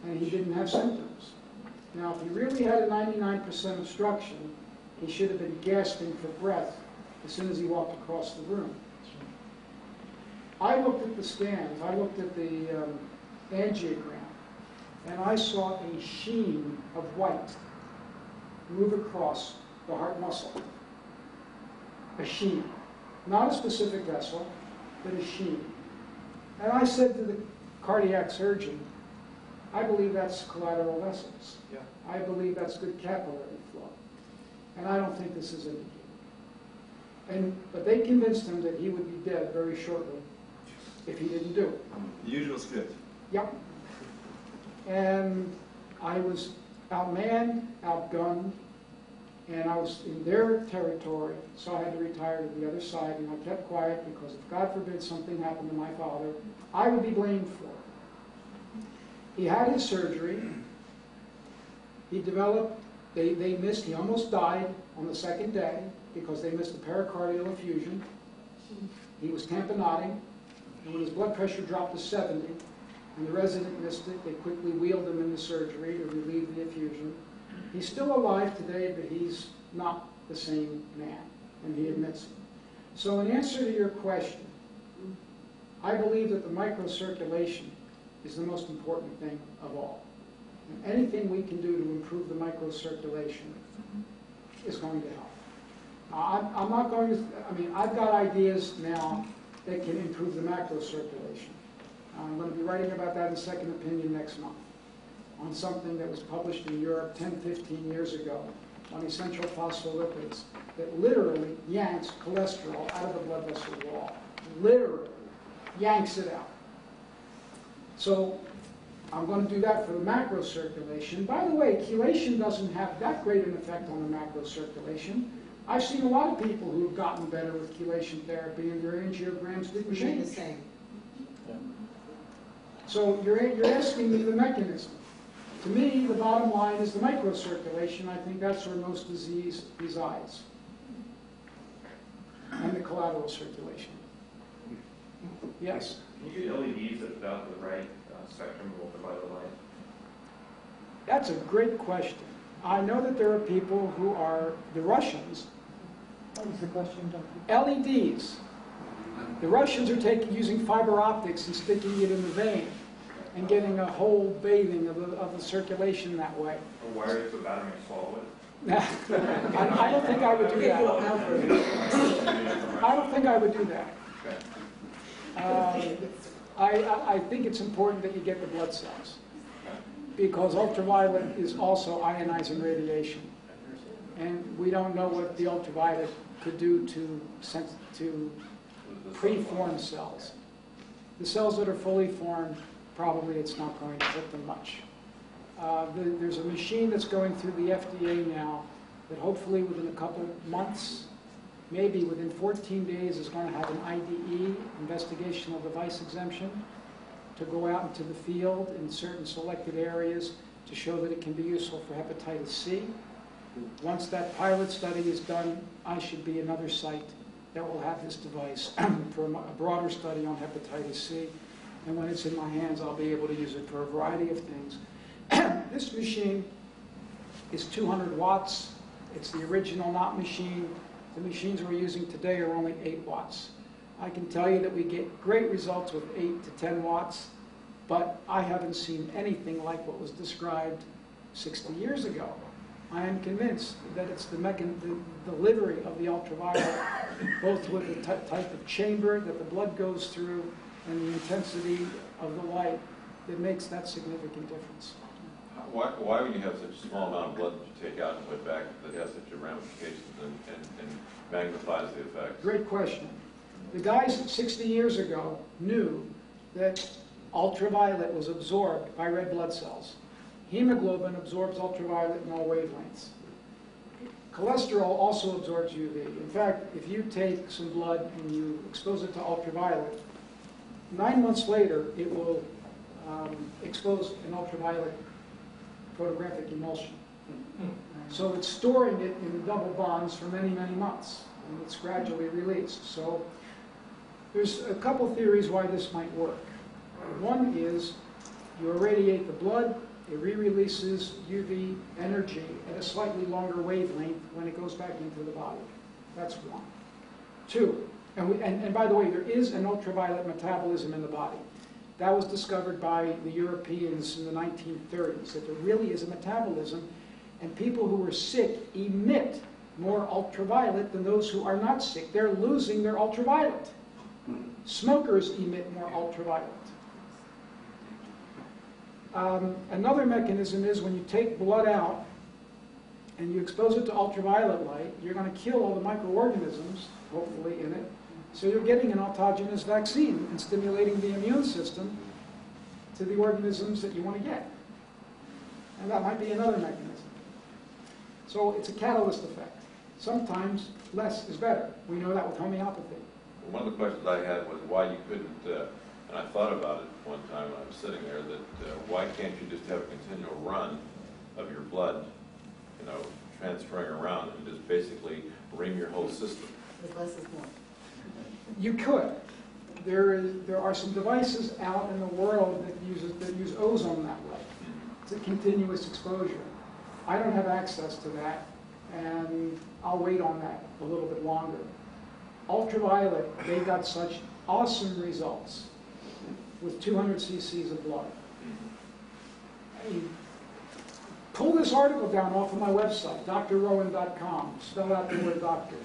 And he didn't have symptoms. Now, if he really had a 99% obstruction, he should have been gasping for breath as soon as he walked across the room. I looked at the scans, I looked at the angiogram, and I saw a sheen of white move across the heart muscle. A sheen. Not a specific vessel, but a sheen. And I said to the cardiac surgeon, I believe that's collateral vessels.
Yeah.
I believe that's good capillary flow. And I don't think this is indicated. But they convinced him that he would be dead very shortly if he didn't do it.
The usual script.
Yep. And I was outmanned, outgunned, and I was in their territory, so I had to retire to the other side, and I kept quiet because if God forbid something happened to my father, I would be blamed for it. He had his surgery. He developed, they missed, he almost died on the second day because they missed a pericardial effusion. He was tamponading, and when his blood pressure dropped to 70, and the resident missed it, they quickly wheeled him into surgery to relieve the effusion. He's still alive today, but he's not the same man, and he admits it. So in answer to your question, I believe that the microcirculation is the most important thing of all. And anything we can do to improve the microcirculation is going to help. I'm not going to, I've got ideas now that can improve the macrocirculation. I'm going to be writing about that in Second Opinion next month on something that was published in Europe 10, 15 years ago on essential phospholipids that literally yanks cholesterol out of the blood vessel wall. Literally yanks it out. So I'm going to do that for the macro circulation. By the way, chelation doesn't have that great an effect on the macro circulation. I've seen a lot of people who have gotten better with chelation therapy and their angiograms didn't change.
The same.
So you're asking me the mechanism. To me, the bottom line is the microcirculation. I think that's where most disease resides. And the collateral circulation. Yes?
Can you get LEDs at about the right spectrum of ultraviolet light?
That's a great question. I know that there are people who are, the Russians.
What was the question, Doctor?
LEDs. The Russians are using fiber optics and sticking it in the vein and getting a whole bathing of the circulation that way.
Or wire it to a battery and swallow it?
I don't think I would do that. I don't think I would do that. I think it's important that you get the blood cells, because ultraviolet is also ionizing radiation. And we don't know what the ultraviolet could do to preformed cells. The cells that are fully formed, probably it's not going to hurt them much. There's a machine that's going through the FDA now that hopefully within a couple months, maybe within 14 days, is going to have an IDE, investigational device exemption, to go out into the field in certain selected areas to show that it can be useful for hepatitis C. Once that pilot study is done, I should be another site that will have this device for a broader study on hepatitis C. And when it's in my hands, I'll be able to use it for a variety of things. This machine is 200 watts. It's the original knot machine. The machines we're using today are only 8 watts. I can tell you that we get great results with 8 to 10 watts, but I haven't seen anything like what was described 60 years ago. I am convinced that it's the delivery of the ultraviolet, both with the type of chamber that the blood goes through and the intensity of the light, that makes that significant difference.
Why would you have such a small amount of blood that you take out and put back that has such a ramifications and magnifies the effects?
Great question. The guys 60 years ago knew that ultraviolet was absorbed by red blood cells. Hemoglobin absorbs ultraviolet in all wavelengths. Cholesterol also absorbs UV. In fact, if you take some blood and you expose it to ultraviolet, 9 months later it will expose an ultraviolet photographic emulsion. So it's storing it in double bonds for many, many months, and it's gradually released. So there's a couple theories why this might work. One is you irradiate the blood, it re-releases UV energy at a slightly longer wavelength when it goes back into the body. That's one. Two, and by the way, there is an ultraviolet metabolism in the body. That was discovered by the Europeans in the 1930s, that there really is a metabolism, and people who are sick emit more ultraviolet than those who are not sick. They're losing their ultraviolet. Smokers emit more ultraviolet. Another mechanism is when you take blood out and you expose it to ultraviolet light, you're going to kill all the microorganisms, hopefully, in it. So you're getting an autogenous vaccine and stimulating the immune system to the organisms that you want to get. And that might be another mechanism. So it's a catalyst effect. Sometimes less is better. We know that with homeopathy.
One of the questions I had was why you couldn't, and I thought about it one time when I was sitting there, that why can't you just have a continual run of your blood, you know, transferring around and just basically ring your whole system?
With less is more.
You could. There are some devices out in the world that use ozone that way. It's a continuous exposure. I don't have access to that, and I'll wait on that a little bit longer. Ultraviolet, they got such awesome results with 200 cc's of blood. I mean, pull this article down off of my website, drrowen.com. Spell out the word doctor.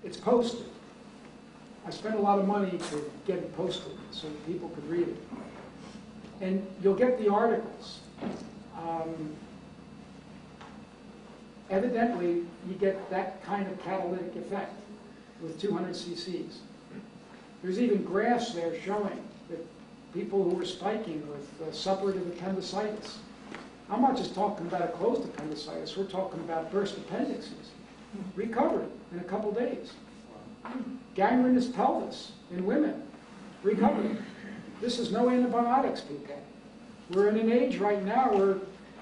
It's posted. I spent a lot of money to get it posted so that people could read it. And you'll get the articles. evidently, you get that kind of catalytic effect with 200 cc's. There's even graphs there showing that people who were spiking with suppurative appendicitis. I'm not just talking about a closed appendicitis, we're talking about burst appendixes. Recovered in a couple days. Gangrenous pelvis in women. Recovered. This is no antibiotics, people. We're in an age right now where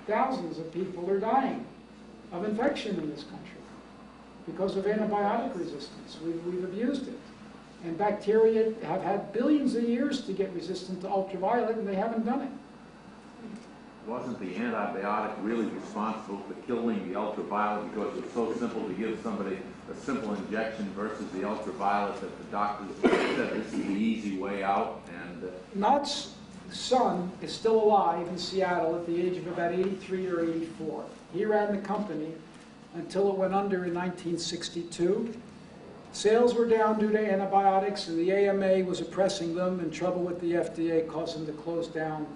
thousands of people are dying of infection in this country because of antibiotic resistance. We've abused it. And bacteria have had billions of years to get resistant to ultraviolet, and they haven't done it.
Wasn't the antibiotic really responsible for killing the ultraviolet because it's so simple to give somebody a simple injection versus the ultraviolet that the doctors said this is the easy way out? And
Knott's son is still alive in Seattle at the age of about 83 or 84. He ran the company until it went under in 1962. Sales were down due to antibiotics, and the AMA was oppressing them, and trouble with the FDA caused them to close down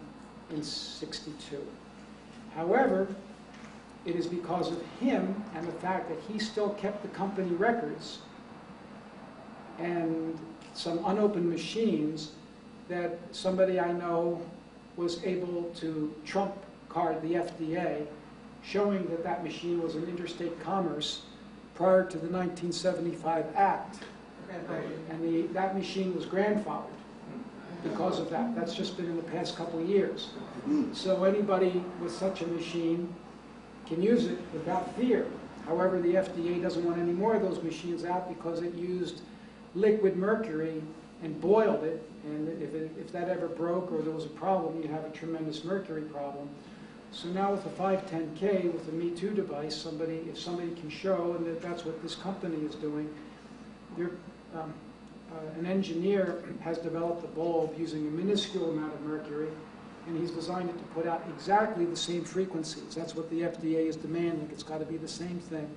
in 62. However, it is because of him and the fact that he still kept the company records and some unopened machines that somebody I know was able to trump card the FDA, showing that that machine was in interstate commerce prior to the 1975 Act. And that machine was grandfathered because of that. That's just been in the past couple of years. So anybody with such a machine can use it without fear. However, the FDA doesn't want any more of those machines out because it used liquid mercury and boiled it, and if that ever broke or there was a problem, you'd have a tremendous mercury problem. So now with the 510K, with the Me Too device, if somebody can show, and that's what this company is doing, an engineer has developed a bulb using a minuscule amount of mercury, and he's designed it to put out exactly the same frequencies. That's what the FDA is demanding. It's got to be the same thing.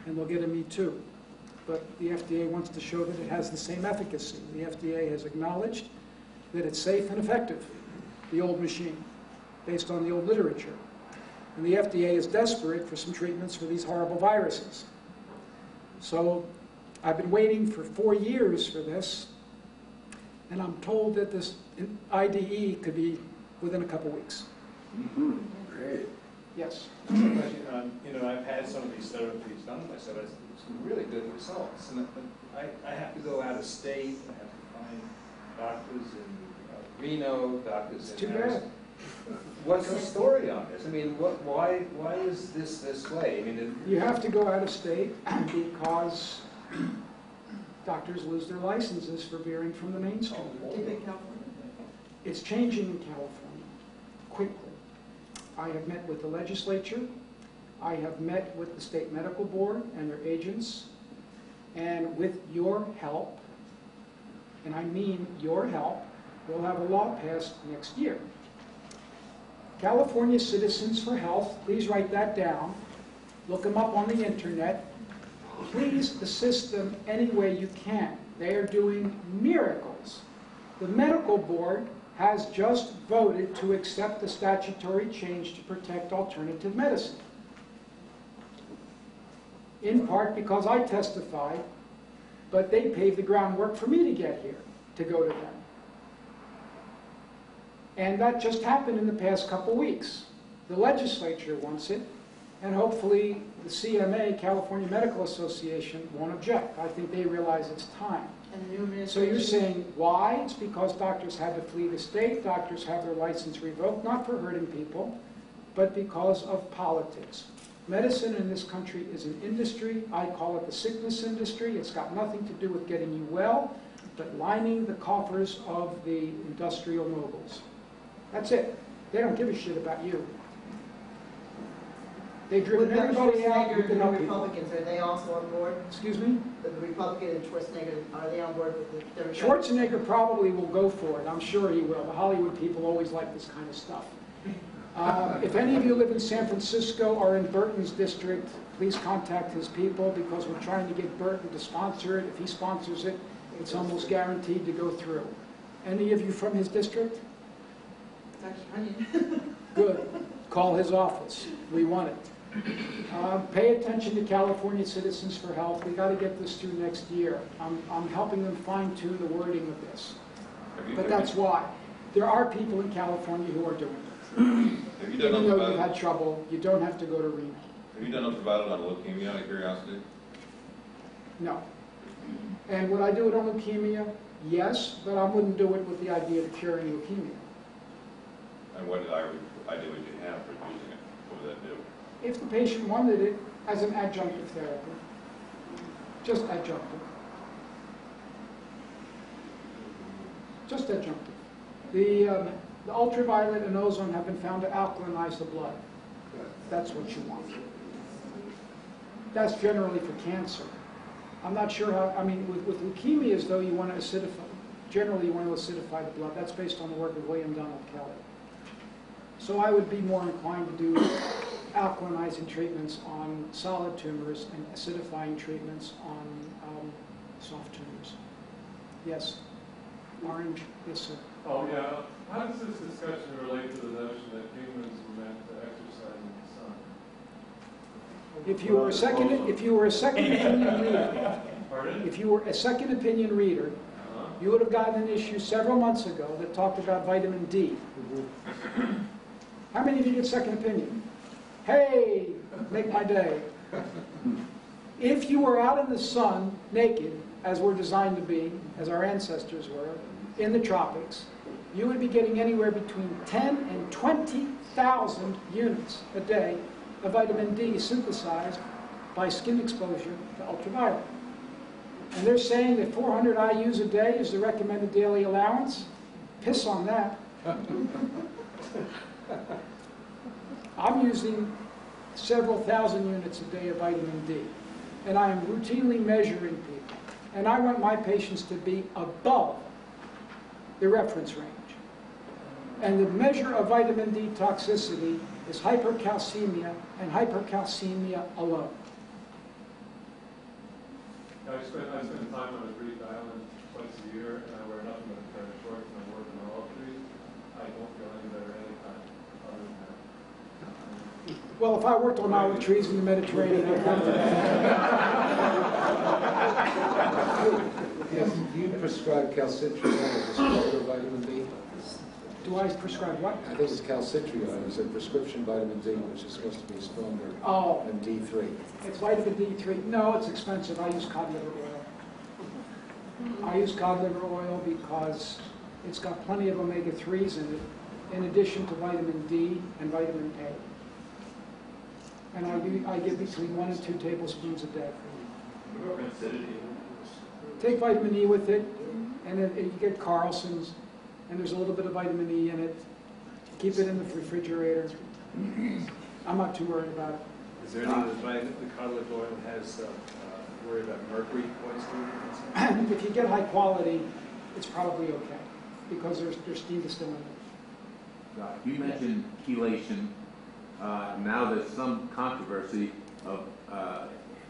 And they'll get a Me Too. But the FDA wants to show that it has the same efficacy. The FDA has acknowledged that it's safe and effective, the old machine, based on the old literature. And the FDA is desperate for some treatments for these horrible viruses. So I've been waiting for 4 years for this, and I'm told that this IDE could be within a couple weeks.
Great.
Yes.
I've had some of these therapies done myself. It's some really good results. And I have to go out of state. I have to find doctors in Reno, doctors in Arizona. What's the story on this? I mean, why is this way? I mean,
you have to go out of state because doctors lose their licenses for veering from the mainstream. It's changing in California quickly. I have met with the legislature. I have met with the state medical board and their agents. And with your help, and I mean your help, we'll have a law passed next year. California Citizens for Health, please write that down. Look them up on the internet. Please assist them any way you can. They are doing miracles. The medical board has just voted to accept the statutory change to protect alternative medicine. In part because I testified, but they paved the groundwork for me to get here, to go to them. And that just happened in the past couple weeks. The legislature wants it, and hopefully the CMA, California Medical Association, won't object. I think they realize it's time. So you're saying why? It's because doctors had to flee the state, doctors have their license revoked, not for hurting people, but because of politics. Medicine in this country is an industry. I call it the sickness industry. It's got nothing to do with getting you well, but lining the coffers of the industrial moguls. That's it. They don't give a shit about you. They've driven everybody out.
The Republicans, are they also on board?
Excuse me?
The Republican and Schwarzenegger, are they on board with the Democrats?
Schwarzenegger probably will go for it. I'm sure he will. The Hollywood people always like this kind of stuff. If any of you live in San Francisco or in Burton's district, please contact his people because we're trying to get Burton to sponsor it. If he sponsors it, it's almost guaranteed to go through. Any of you from his district?
Dr. Onion.
Good. Call his office. We want it. Pay attention to California Citizens for Health. We got to get this through next year. I'm helping them fine-tune the wording of this. But that's why. There are people in California who are doing it.
Have you done
Even though you've
ultraviolet?
had trouble, you don't have to go to Reno.
Have you done ultraviolet on leukemia out of curiosity?
No. And would I do it on leukemia? Yes, but I wouldn't do it with the idea of curing leukemia.
And what idea would you have for using it? What would that do?
If the patient wanted it as an adjunctive therapy, just adjunctive. Just adjunctive. The ultraviolet and ozone have been found to alkalinize the blood. That's what you want. That's generally for cancer. I'm not sure how, I mean, with leukemias, though, you want to acidify. Generally, you want to acidify the blood. That's based on the work of William Donald Kelly. So I would be more inclined to do alkalinizing treatments on solid tumors and acidifying treatments on soft tumors. Yes? Orange? Yes, sir.
Oh, yeah. How does this discussion relate to the notion that humans were meant to exercise in the sun?
If you were a second opinion reader,
Pardon?
if you were a second opinion reader, you would have gotten an issue several months ago that talked about vitamin D. How many of you get second opinion? Hey, make my day. If you were out in the sun, naked, as we're designed to be, as our ancestors were, in the tropics, you would be getting anywhere between 10 and 20,000 units a day of vitamin D synthesized by skin exposure to ultraviolet. And they're saying that 400 IUs a day is the recommended daily allowance. Piss on that. I'm using several thousand units a day of vitamin D, and I am routinely measuring people. And I want my patients to be above the reference range. And the measure of vitamin D toxicity is hypercalcemia and hypercalcemia alone.
I spend time on a Greek island twice a year, and I wear nothing but a pair of shorts, and I work in olive trees. I don't feel any better anytime other than that.
Well, if I worked on olive trees in the Mediterranean, I'd come to
Yes, do you prescribe calcitriol as a stronger vitamin D?
Do I prescribe what?
I think it's calcitriol as a prescription vitamin D, which is supposed to be stronger than D3.
It's vitamin D3. No, it's expensive. I use cod liver oil. I use cod liver oil because it's got plenty of omega-3s in it, in addition to vitamin D and vitamin A. And I give between 1 and 2 tablespoons a day.
What about acidity?
Take vitamin E with it, and then you get Carlson's, and there's a little bit of vitamin E in it. Keep it in the refrigerator. I'm not too worried about it.
Is there any the cod liver oil has worry about mercury poisoning?
If you get high quality, it's probably okay, because there's steam still in it.
You mentioned chelation. Now there's some controversy of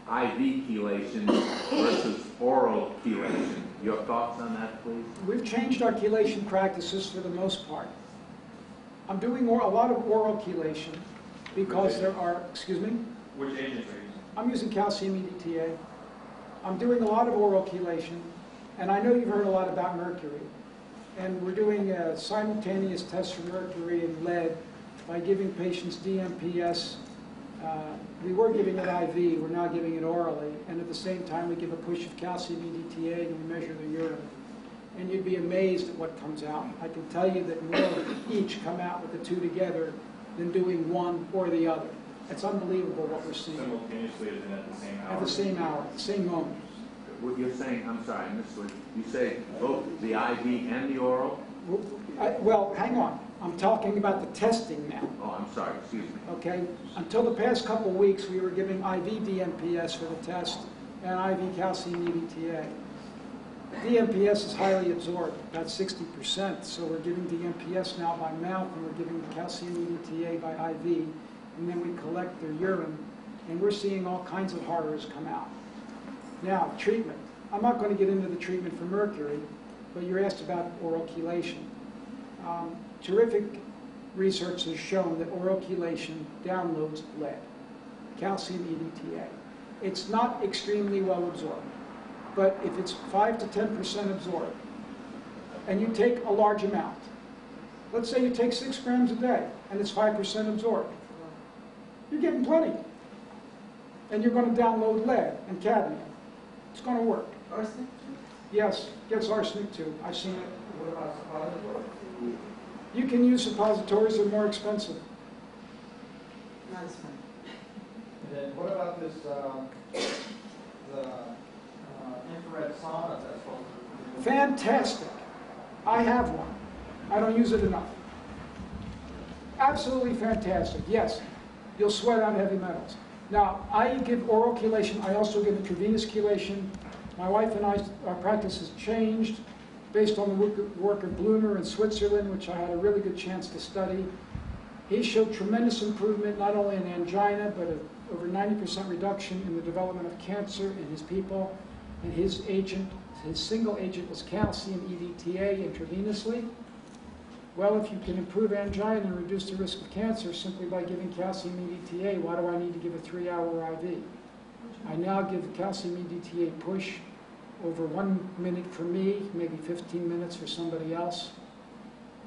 IV chelation versus oral chelation. Your thoughts on that, please?
We've changed our chelation practices for the most part. I'm doing a lot of oral chelation because there are, excuse me?
Which agents are you using?
I'm using calcium EDTA. I'm doing a lot of oral chelation, and I know you've heard a lot about mercury. And we're doing simultaneous tests for mercury and lead by giving patients DMPS. We were giving it IV, we're now giving it orally, and at the same time we give a push of calcium EDTA and we measure the urine. And you'd be amazed at what comes out. I can tell you that more each come out with the two together than doing one or the other. It's unbelievable what we're seeing.
Simultaneously, isn't at the same hour?
At the same hour, the same moment.
What you're saying, I'm sorry, I missed what you say, both the IV and the oral?
Well, hang on. I'm talking about the testing now.
Oh, I'm sorry, excuse me.
Okay? Until the past couple weeks, we were giving IV DMPS for the test and IV calcium EDTA. DMPS is highly absorbed, about 60%, so we're giving DMPS now by mouth, and we're giving the calcium EDTA by IV, and then we collect their urine, and we're seeing all kinds of horrors come out. Now, treatment. I'm not going to get into the treatment for mercury, but you're asked about oral chelation. Terrific research has shown that oral chelation downloads lead. calcium EDTA. It's not extremely well absorbed, but if it's 5 to 10% absorbed, and you take a large amount, let's say you take 6 grams a day, and it's 5% absorbed, you're getting plenty. And you're going to download lead and cadmium. It's going to work.
Arsenic?
Yes, gets arsenic too. I've seen it.
What about suppositories?
You can use suppositories, they're more expensive.
Not as fun.
And then what about this, the infrared sauna that's supposed to?
Fantastic. I have one. I don't use it enough. Absolutely fantastic. Yes, you'll sweat out heavy metals. Now, I give oral chelation. I also give intravenous chelation. My wife and I, our practice has changed based on the work of Bloomer in Switzerland, which I had a really good chance to study. He showed tremendous improvement, not only in angina, but over 90% reduction in the development of cancer in his people. And his agent, his single agent was calcium EDTA intravenously. Well, if you can improve angina and reduce the risk of cancer simply by giving calcium EDTA, why do I need to give a 3-hour IV? I now give the calcium EDTA push over 1 minute for me, maybe 15 minutes for somebody else,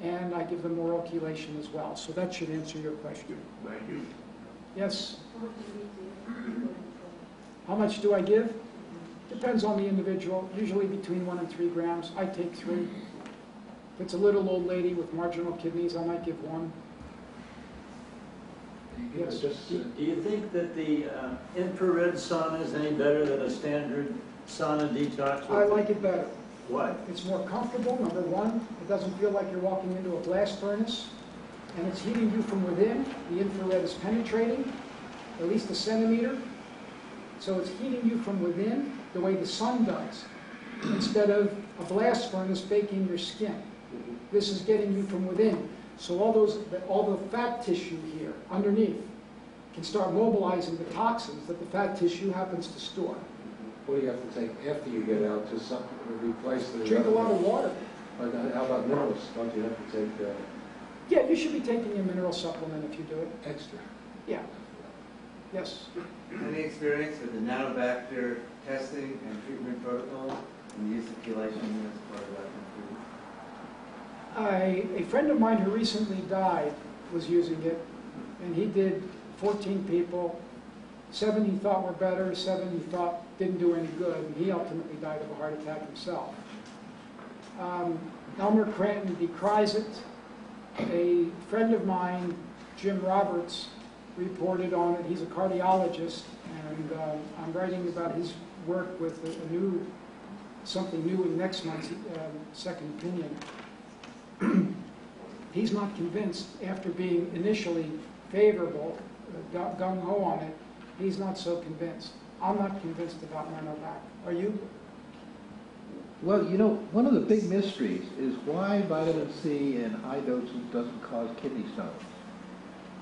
and I give them oral chelation as well. So that should answer your question.
Thank you.
Yes? How much do I give? Depends on the individual, usually between 1 and 3 grams. I take 3. If it's a little old lady with marginal kidneys, I might give 1. Yes.
Do you think that the infrared sauna is any better than a standard sauna detox?
I like it better.
Why?
It's more comfortable, number 1. It doesn't feel like you're walking into a blast furnace. And it's heating you from within. The infrared is penetrating, at least a centimeter. So it's heating you from within the way the sun does, instead of a blast furnace baking your skin. This is getting you from within. So all the fat tissue here underneath can start mobilizing the toxins that the fat tissue happens to store.
What do you have to take after you get out to replace the...
Drink a lot of water.
How about minerals? Don't you have to take...
Yeah, you should be taking a mineral supplement if you do it.
Extra?
Yeah. Yes.
Any experience with the Nanobacteria testing and treatment protocol and the use of chelation as part of that improvement?
A friend of mine who recently died was using it, and he did 14 people. 7 he thought were better, 7 he thought didn't do any good, and he ultimately died of a heart attack himself. Elmer Cranton decries it. A friend of mine, Jim Roberts, reported on it. He's a cardiologist, and I'm writing about his work with something new in next month's second opinion. He's not convinced, after being initially favorable, gung-ho on it, he's not so convinced. I'm not convinced about Nanovac. Are you?
Well, you know, one of the big mysteries is why vitamin C in high doses doesn't cause kidney stones.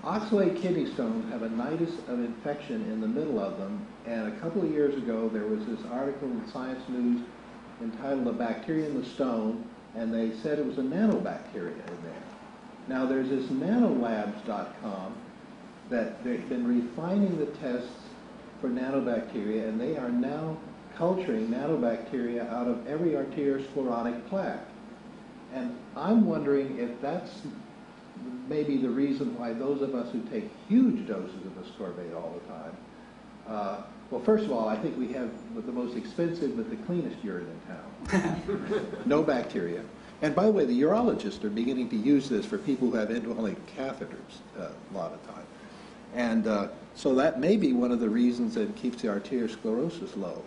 Oxalate kidney stones have a nidus of infection in the middle of them, and a couple of years ago there was this article in Science News entitled "A Bacteria in the Stone," and they said it was a nanobacteria in there. Now there's this nanolabs.com that they've been refining the tests for nanobacteria, and they are now culturing nanobacteria out of every arteriosclerotic plaque. And I'm wondering if that's maybe the reason why those of us who take huge doses of ascorbate all the time, well, first of all, I think we have the most expensive but the cleanest urine in town. No bacteria. And by the way, the urologists are beginning to use this for people who have indwelling catheters a lot of time. And so that may be one of the reasons that keeps the arteriosclerosis low.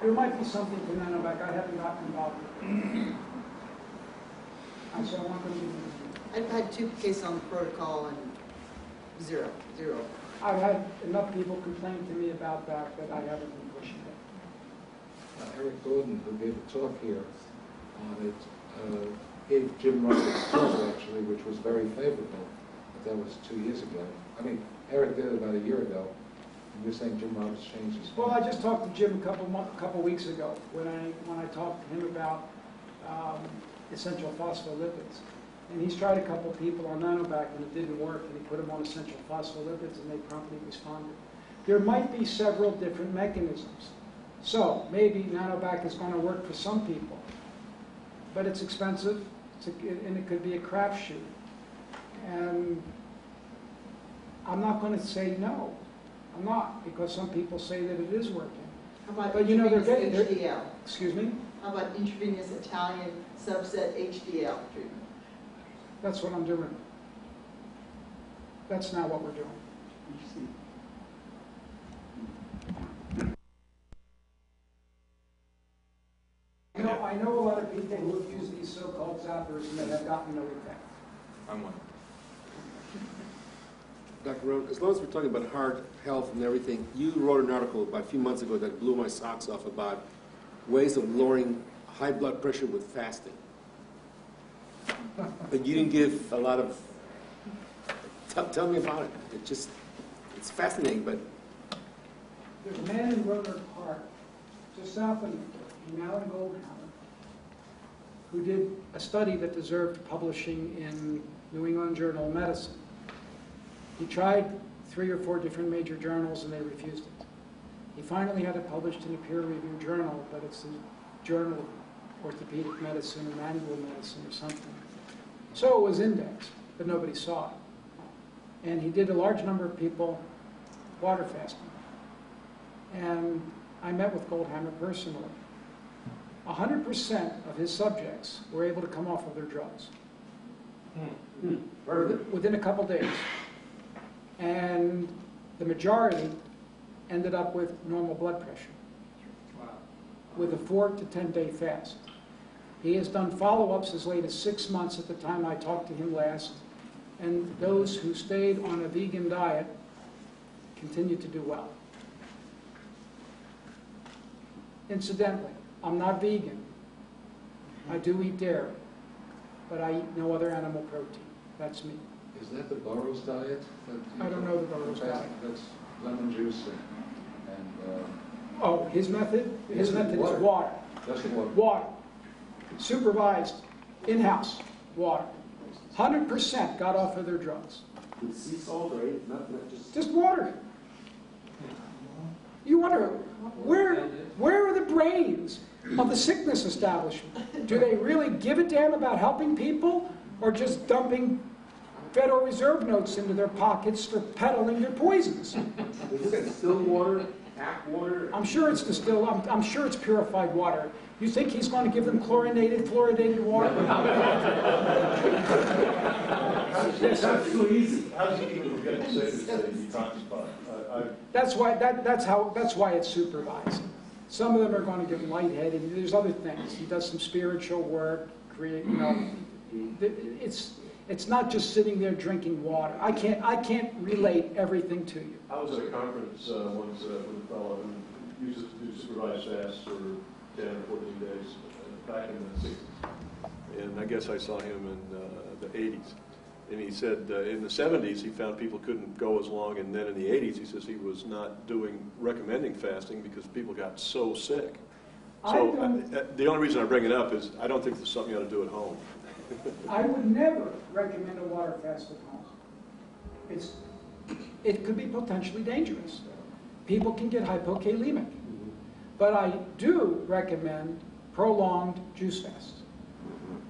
There might be something to Nanovac. I haven't gotten involved with it. I'm sorry, I'm not going to give you.
I've had 2 cases on the protocol and zero.
I've had enough people complain to me about that I haven't been pushing it.
Eric Gordon, who gave a talk here on it, gave Jim Roberts' talk, actually, which was very favorable. But that was 2 years ago. I mean, Eric did it about a year ago. And you're saying Jim Roberts changed his mind.
Well, I just talked to Jim a couple weeks ago when I talked to him about essential phospholipids. And he's tried a couple people on Nanobac and it didn't work, and he put them on essential phospholipids and they promptly responded. There might be several different mechanisms. So maybe Nanobac is going to work for some people, but it's expensive, and it could be a crapshoot. And I'm not going to say no. I'm not, because some people say that it is working.
How about
But you know,
intravenous HDL?
Excuse me?
How about intravenous Italian subset HDL treatment?
That's what I'm doing. That's not what we're doing. I know a lot of people who have used these so-called zappers and that have gotten no effect.
I'm one.
Dr. Rowen, as long as we're talking about heart health and everything, you wrote an article about a few months ago that blew my socks off about ways of lowering high blood pressure with fasting. But you didn't give a lot of... Tell me about it. It's fascinating, but...
There's a man in Roanoke Park, just south of Alan Goldhammer, who did a study that deserved publishing in New England Journal of Medicine. He tried 3 or 4 different major journals and they refused it. He finally had it published in a peer-reviewed journal, but it's the Journal of Orthopedic Medicine or Manual Medicine or something. So it was indexed, but nobody saw it. And he did a large number of people water fasting. And I met with Goldhammer personally. 100% of his subjects were able to come off of their drugs within a couple days. And the majority ended up with normal blood pressure with a 4 to 10 day fast. He has done follow-ups as late as 6 months at the time I talked to him last, and those who stayed on a vegan diet continue to do well. Incidentally, I'm not vegan. I do eat dairy, but I eat no other animal protein. That's me.
Is that the Burroughs diet?
I don't know the Burroughs diet.
That's lemon juice and
oh, his method? His method is water.
Just water.
Water. Supervised, in-house, water. 100% got off of their drugs.
With sea salt, right? Not just...
Just water. You wonder, where are the brains of the sickness establishment? Do they really give a damn about helping people, or just dumping Federal Reserve notes into their pockets for peddling their poisons?
Is it distilled water, tap water?
I'm sure it's distilled. I'm sure it's purified water. You think he's going to give them chlorinated, fluoridated water?
That's so easy.
How does he even get to say this detoxify?
That's why it's supervised. Some of them are going to get lightheaded. There's other things. He does some spiritual work. It's not just sitting there drinking water. I can't relate everything to you.
I was at a conference once with a fellow who used to do supervised fasts for 10 or 14 days back in the 60s. And I guess I saw him in the 80s. And he said in the 70s he found people couldn't go as long, and then in the 80s he says he was not recommending fasting because people got so sick. So the only reason I bring it up is I don't think there's something you ought to do at home.
I would never recommend a water fast at home. It could be potentially dangerous. People can get hypokalemic. But I do recommend prolonged juice fasts.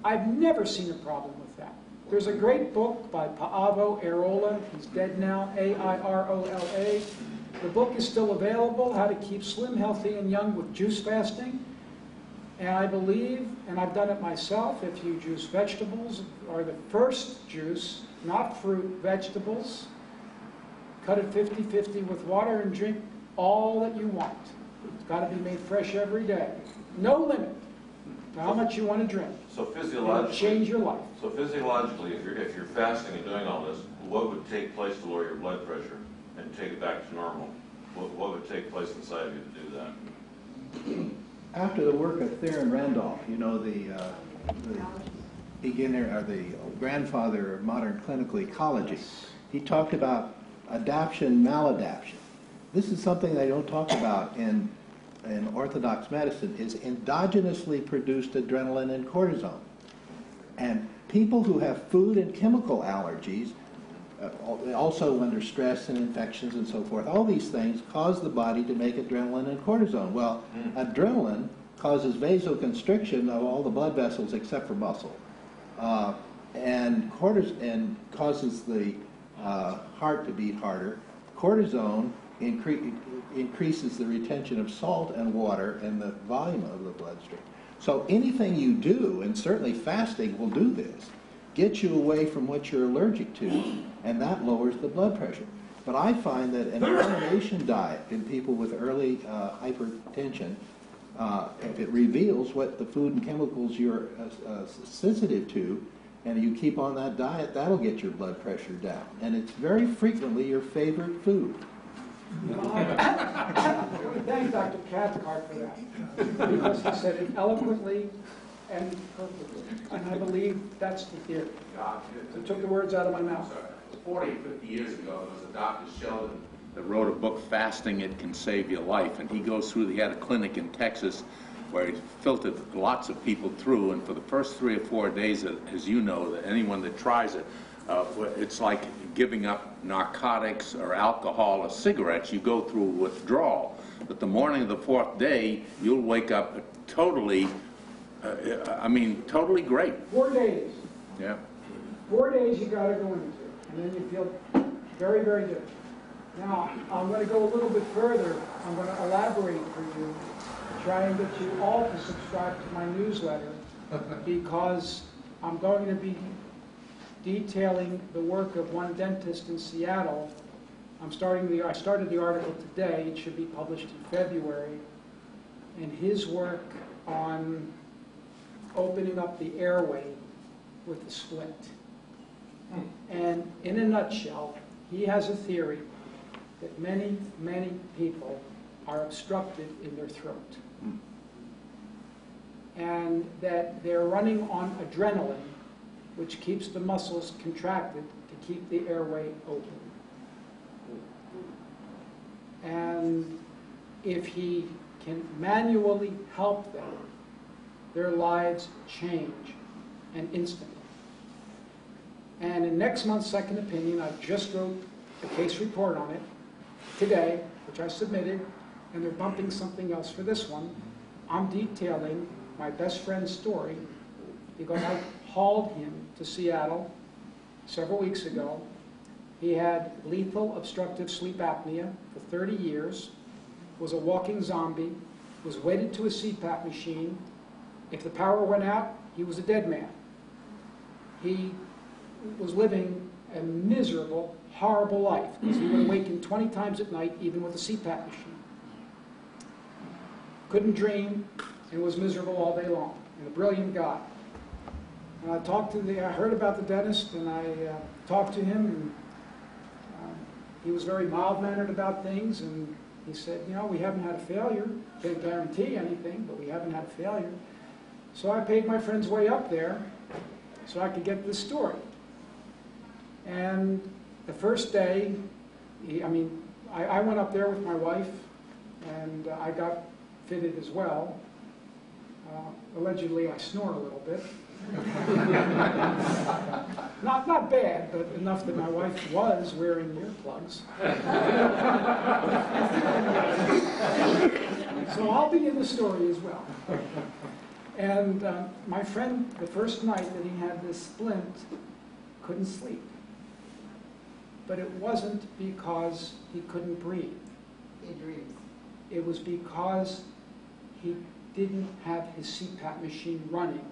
I've never seen a problem with that. There's a great book by Palo, Airway, he's dead now, A-I-R-O-L-A. The book is still available, How to Keep Slim, Healthy, and Young with Juice Fasting. And I believe, and I've done it myself, if you juice vegetables, or the first juice, not fruit, vegetables, cut it 50-50 with water and drink all that you want. It's got to be made fresh every day. No limit to how much you want to drink.
So physiologically,
it'll change your life.
So physiologically, if you're fasting and doing all this, what would take place to lower your blood pressure and take it back to normal? What would take place inside of you to do that?
After the work of Theron Randolph, you know, the beginner or the grandfather of modern clinical ecology, he talked about adaptation, maladaptation. This is something they don't talk about in orthodox medicine, is endogenously produced adrenaline and cortisone. And people who have food and chemical allergies, also under stress and infections and so forth, all these things cause the body to make adrenaline and cortisone. Well, adrenaline causes vasoconstriction of all the blood vessels except for muscle, and causes the heart to beat harder. Cortisone increases the retention of salt and water and the volume of the bloodstream. So anything you do, and certainly fasting will do this, gets you away from what you're allergic to, and that lowers the blood pressure. But I find that an elimination diet in people with early hypertension, if it reveals what the food and chemicals you're sensitive to, and you keep on that diet, that'll get your blood pressure down. And it's very frequently your favorite food.
I want to thank Dr. Cathcart for that, because he said it eloquently and perfectly. And I believe that's the theory. It took the words out of my mouth.
40, 50 years ago, there was a Dr. Sheldon that wrote a book, Fasting It Can Save Your Life, and he goes through, he had a clinic in Texas where he filtered lots of people through, and for the first 3 or 4 days, as you know, that anyone that tries it, it's like giving up narcotics or alcohol or cigarettes. You go through withdrawal. But the morning of the 4th day, you'll wake up totally, totally great.
4 days.
Yeah.
4 days you got to go into, and then you feel very, very good. Now, I'm going to go a little bit further. I'm going to elaborate for you, try and get you all to subscribe to my newsletter, because I'm going to be detailing the work of one dentist in Seattle. I started the article today. It should be published in February. And his work on opening up the airway with the splint. And in a nutshell, he has a theory that many, many people are obstructed in their throat. And that they're running on adrenaline, which keeps the muscles contracted to keep the airway open. And if he can manually help them, their lives change, and instantly. And in next month's Second Opinion, I just wrote a case report on it today, which I submitted, and they're bumping something else for this one. I'm detailing my best friend's story, because I hauled him to Seattle several weeks ago. He had lethal obstructive sleep apnea for 30 years, was a walking zombie, was wedded to a CPAP machine. If the power went out, he was a dead man. He was living a miserable, horrible life, because he would awaken 20 times at night, even with a CPAP machine. Couldn't dream, and was miserable all day long, and a brilliant guy. And I heard about the dentist, and I talked to him, and he was very mild-mannered about things, and he said, you know, we haven't had a failure. Can't guarantee anything, but we haven't had a failure. So I paid my friend's way up there so I could get this story. And the first day, I went up there with my wife, and I got fitted as well. Allegedly, I snore a little bit. Not bad, but enough that my wife was wearing earplugs. So I'll be in the story as well. And my friend, the first night that he had this splint, couldn't sleep. But it wasn't because he couldn't breathe.
He dreams.
It was because he didn't have his CPAP machine running.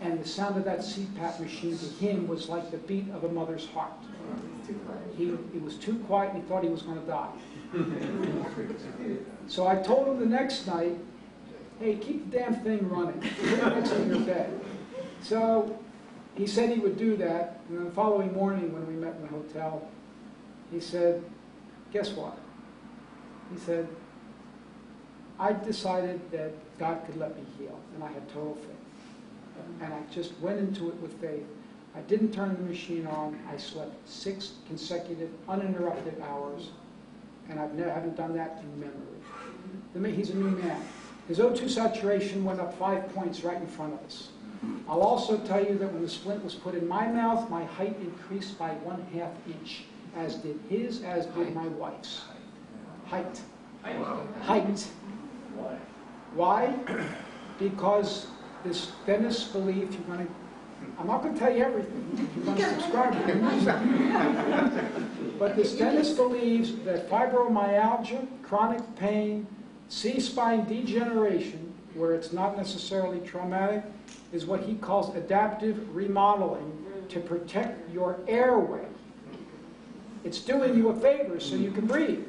And the sound of that CPAP machine to him was like the beat of a mother's heart. He was too quiet, and he thought he was going to die. So I told him the next night, hey, keep the damn thing running. Put it next to your bed. So he said he would do that, and then the following morning when we met in the hotel, he said, guess what? He said, I decided that God could let me heal, and I had total faith. And I just went into it with faith. I didn't turn the machine on. I slept 6 consecutive, uninterrupted hours, and I haven't done that in memory. He's a new man. His O2 saturation went up 5 points right in front of us. I'll also tell you that when the splint was put in my mouth, my height increased by 1/2 inch, as did his, as did my wife's. Height. Height.
Why?
Why? Because this dentist believed you're going to, I'm not going to tell you everything, you're going to subscribe to me. But this dentist believes that fibromyalgia, chronic pain, C-spine degeneration, where it's not necessarily traumatic, is what he calls adaptive remodeling to protect your airway. It's doing you a favor so you can breathe.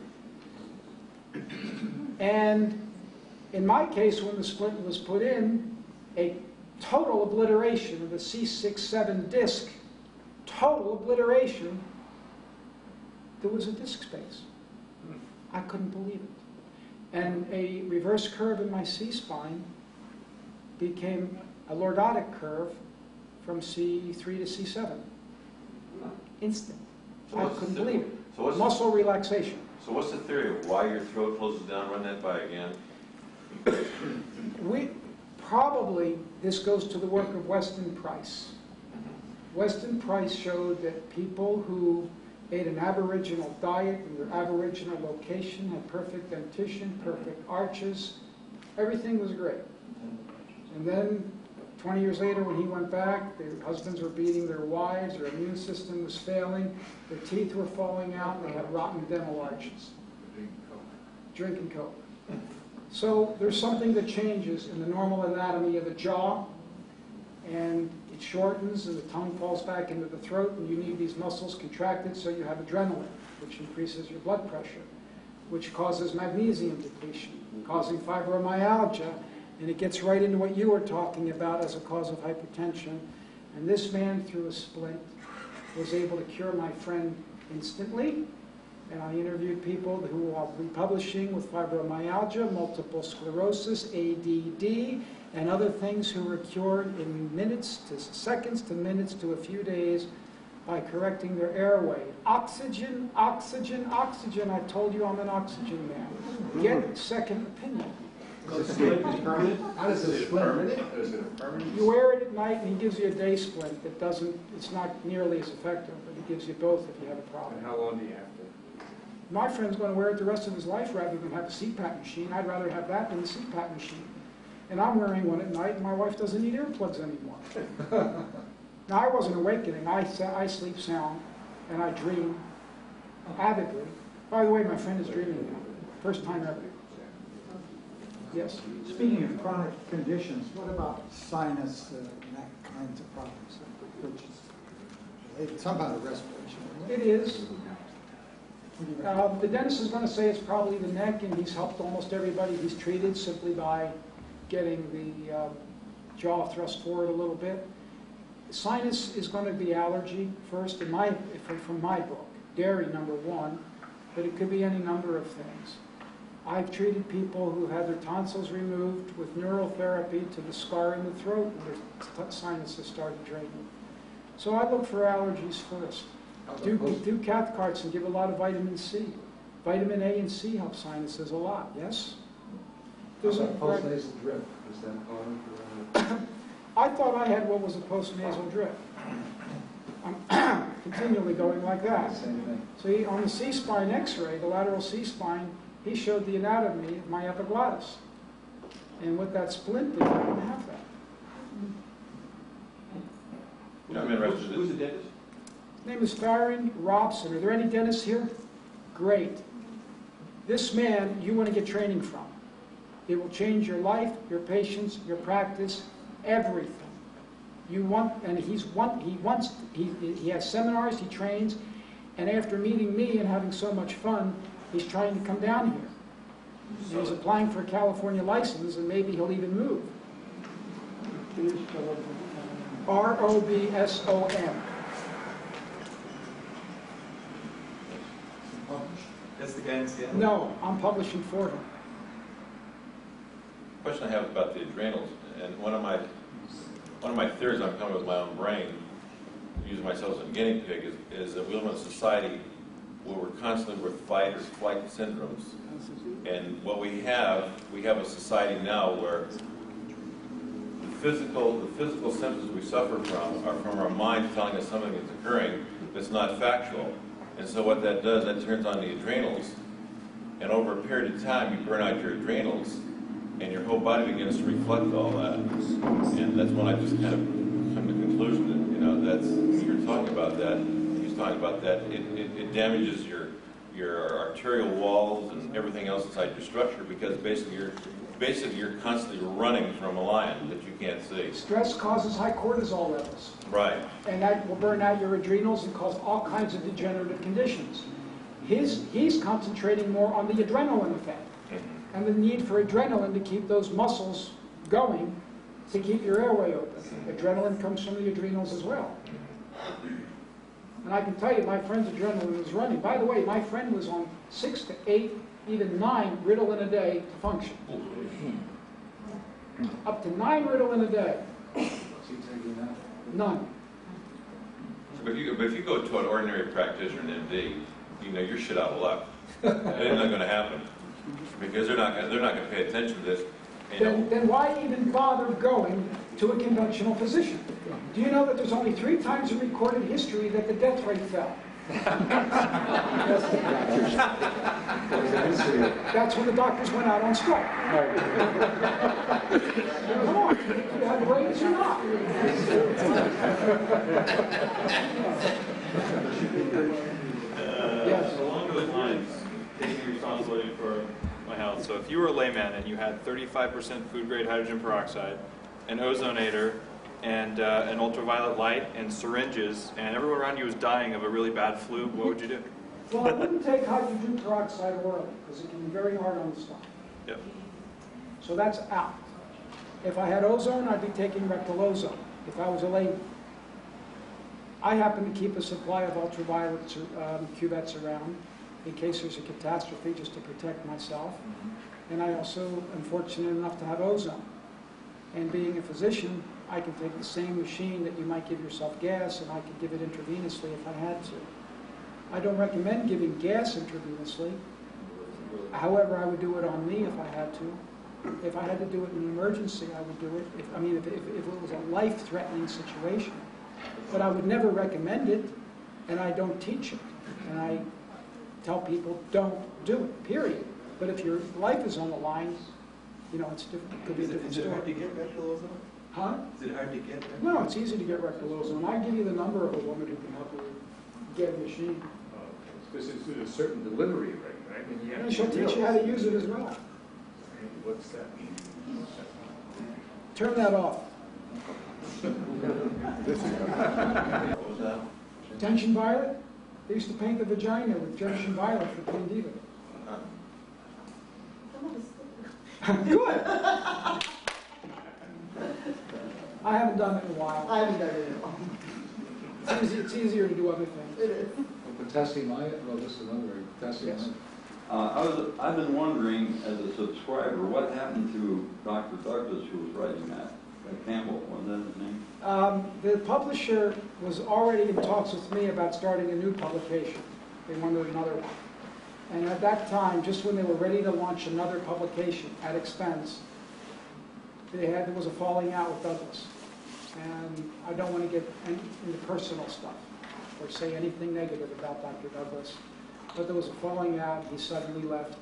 And in my case, when the splint was put in, a total obliteration of the C6-7 disc, total obliteration, there was a disc space. I couldn't believe it. And a reverse curve in my C-spine became a lordotic curve from C3 to C7. Instant. I couldn't believe it.
So
Muscle relaxation.
So what's the theory of why your throat closes down? Run that by again.
Probably this goes to the work of Weston Price. Weston Price showed that people who ate an aboriginal diet in their aboriginal location had perfect dentition, perfect arches, everything was great. And then 20 years later when he went back, their husbands were beating their wives, their immune system was failing, their teeth were falling out, and they had rotten dental arches. Drinking Coke. So there's something that changes in the normal anatomy of the jaw, and it shortens and the tongue falls back into the throat, and you need these muscles contracted so you have adrenaline, which increases your blood pressure, which causes magnesium depletion, causing fibromyalgia, and it gets right into what you were talking about as a cause of hypertension. And this man, through a splint, was able to cure my friend instantly. And I interviewed people who are republishing with fibromyalgia, multiple sclerosis, ADD, and other things who were cured in minutes to seconds to minutes to a few days by correcting their airway. Oxygen, oxygen, oxygen. I told you I'm an oxygen man. Get second opinion.
How does this splint?
You wear it at night and he gives you a day splint that doesn't, it's not nearly as effective, but he gives you both if you have a problem.
And how long do you have to?
My friend's going to wear it the rest of his life rather than have a CPAP machine. I'd rather have that than the CPAP machine. And I'm wearing one at night and my wife doesn't need earplugs anymore. Now I wasn't awakening. I sleep sound and I dream avidly. By the way, my friend is dreaming now. First time ever. Yes.
Speaking of chronic conditions, what about sinus and that kinds of problems? Which is it's somehow the respiration.
It is. The dentist is going to say it's probably the neck, and he's helped almost everybody he's treated simply by getting the jaw thrust forward a little bit. Sinus is going to be allergy first, from my book. Dairy, number one, but it could be any number of things. I've treated people who had their tonsils removed with neural therapy to the scar in the throat, and their sinuses started draining. So I look for allergies first. Do cathcarts and give a lot of vitamin C. Vitamin A and C help sinuses a lot, yes? There's a
post-nasal drip. Is that common?
I thought I had what was a post-nasal drip. I'm continually going like that.
Same thing.
See, on the C-spine x-ray, the lateral C-spine, he showed the anatomy of my epiglottis. And with that splint, I didn't have that.
I'm interested.
Who's the dentist?
His name is Farron Robson. Are there any dentists here? Great. This man, you want to get training from. It will change your life, your patients, your practice, everything. You want, and he has seminars, he trains, and after meeting me and having so much fun, he's trying to come down here. He's applying for a California license, and maybe he'll even move. R-O-B-S-O-N.
That's the guy in Seattle?
No, I'm publishing for him.
Question I have about the adrenals, and one of my theories I'm coming with my own brain, using myself as a guinea pig, is that we live in a society where we're constantly with fight or flight syndromes. And what we have a society now where the physical symptoms we suffer from are from our mind telling us something is occurring that's not factual. And so what that does, that turns on the adrenals, and over a period of time you burn out your adrenals, and your whole body begins to reflect all that. And that's when I just kind of come to the conclusion that, you know, that's, when you're talking about that, he's talking about that, it damages your arterial walls and everything else inside your structure, because basically you're constantly running from a lion that you can't see.
Stress causes high cortisol levels.
Right.
And that will burn out your adrenals and cause all kinds of degenerative conditions. He's concentrating more on the adrenaline effect and the need for adrenaline to keep those muscles going to keep your airway open. Adrenaline comes from the adrenals as well. And I can tell you, my friend's adrenaline was running. By the way, my friend was on 6 to 8, even 9 Ritalin a day to function. Up to 9 Ritalin a day. None.
But if you go to an ordinary practitioner, an MD, you know you're shit out of luck. It's not going to happen because they're not going to pay attention to this.
Then why even bother going to a conventional physician? Do you know that there's only 3 times in recorded history that the death rate fell? That's when the doctors went out on strike. Come on, you have brains or not?
Yes. Along those lines, taking responsibility for my health. So if you were a layman and you had 35% food-grade hydrogen peroxide, an ozonator, and an ultraviolet light, and syringes, and everyone around you was dying of a really bad flu, what would you do?
Well, I wouldn't take hydrogen peroxide orally, because it can be very hard on the stomach.
Yep.
So that's out. If I had ozone, I'd be taking rectal ozone, if I was a layman. I happen to keep a supply of ultraviolet cuvettes around in case there's a catastrophe, just to protect myself. And I also am fortunate enough to have ozone. And being a physician, I can take the same machine that you might give yourself gas, and I could give it intravenously if I had to. I don't recommend giving gas intravenously. However, I would do it on me if I had to. If I had to do it in an emergency, I would do it. If it was a life-threatening situation. But I would never recommend it, and I don't teach it. And I tell people, don't do it, period. But if your life is on the line, you know, it's different. It could be a different story.
Is it hard to get rectal ozone?
Huh?
Is it hard to get?
No, it's easy to get rectal ozone. I give you the number of a woman who can help you get a machine.
This is a certain delivery rate, right? And you have
And
to
she'll teach you how to use it as well.
What's that mean?
Turn that off.
What was that?
Tension violet? They used to paint the vagina with tension violet for Queen Diva. Good. I haven't done it in a while.
I haven't done it at all.
It's easier to do other things.
It is.
Potassium iodide, well, this is another potassium
Yes.
iodide.
I've been wondering, as a subscriber, what happened to Dr. Douglas, who was writing that? Campbell, was that his name?
The publisher was already in talks with me about starting a new publication. They wanted another one. And at that time, just when they were ready to launch another publication at expense, there was a falling out with Douglas. And I don't want to get into personal stuff or say anything negative about Dr. Douglas. But there was a falling out. He suddenly left.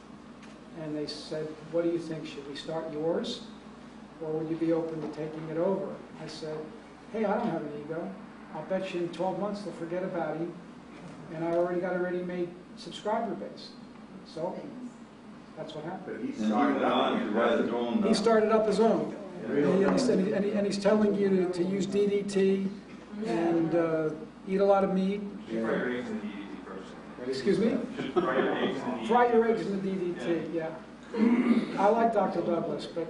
And they said, what do you think? Should we start yours? Or would you be open to taking it over? I said, hey, I don't have an ego. I'll bet you in 12 months they'll forget about him. And I already got a ready-made subscriber base. So that's what happened.
He started
up his own. And he's telling you to use DDT and eat a lot of meat.
Fry your eggs in the DDT first.
Excuse me?
Fry your eggs in the DDT.
Fry your eggs in the DDT, yeah. I like Dr. Douglas, but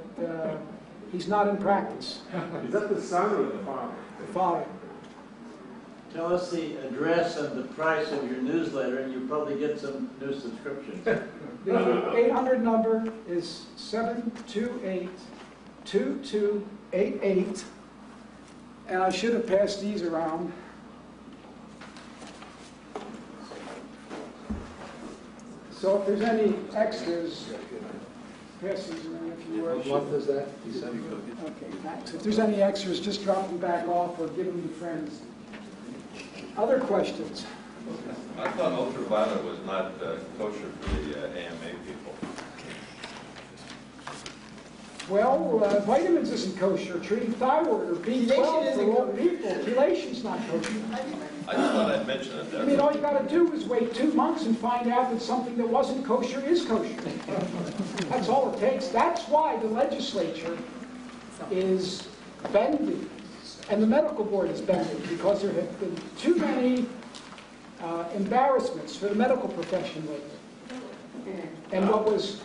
he's not in practice.
Is that the son or the father?
The father.
Tell us the address and the price of your newsletter, and you'll probably get some new subscriptions.
The 800 number is 728-2288, and I should have passed these around. So if there's any extras, pass these around if you wish.
What month is that?
Okay, thanks. If there's any extras, just drop them back off or give them to friends. Other questions?
I thought ultraviolet was not kosher for the AMA people.
Well, vitamins isn't kosher. Treating thyroid or B12 for all people. Chelation's not kosher.
I just thought I'd mention it.
I mean, all you got to do is wait 2 months and find out that something that wasn't kosher is kosher. That's all it takes. That's why the legislature is bending, and the medical board is bending, because there have been too many embarrassments for the medical profession lately. And what was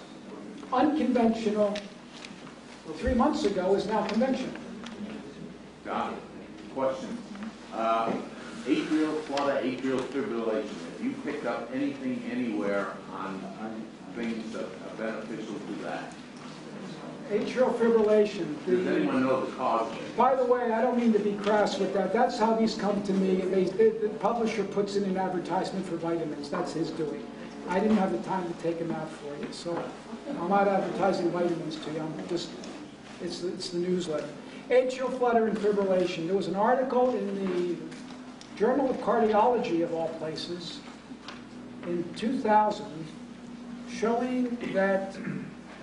unconventional 3 months ago is now conventional.
Don, question. Atrial flutter, atrial fibrillation. Have you picked up anything anywhere on things that are beneficial to that?
Atrial fibrillation.
Does anyone know the cause of it?
By the way, I don't mean to be crass with that. That's how these come to me. The publisher puts in an advertisement for vitamins. That's his doing. I didn't have the time to take them out for you, so I'm not advertising vitamins to you. I'm just, it's the newsletter. Atrial flutter and fibrillation. There was an article in the Journal of Cardiology, of all places, in 2000, showing that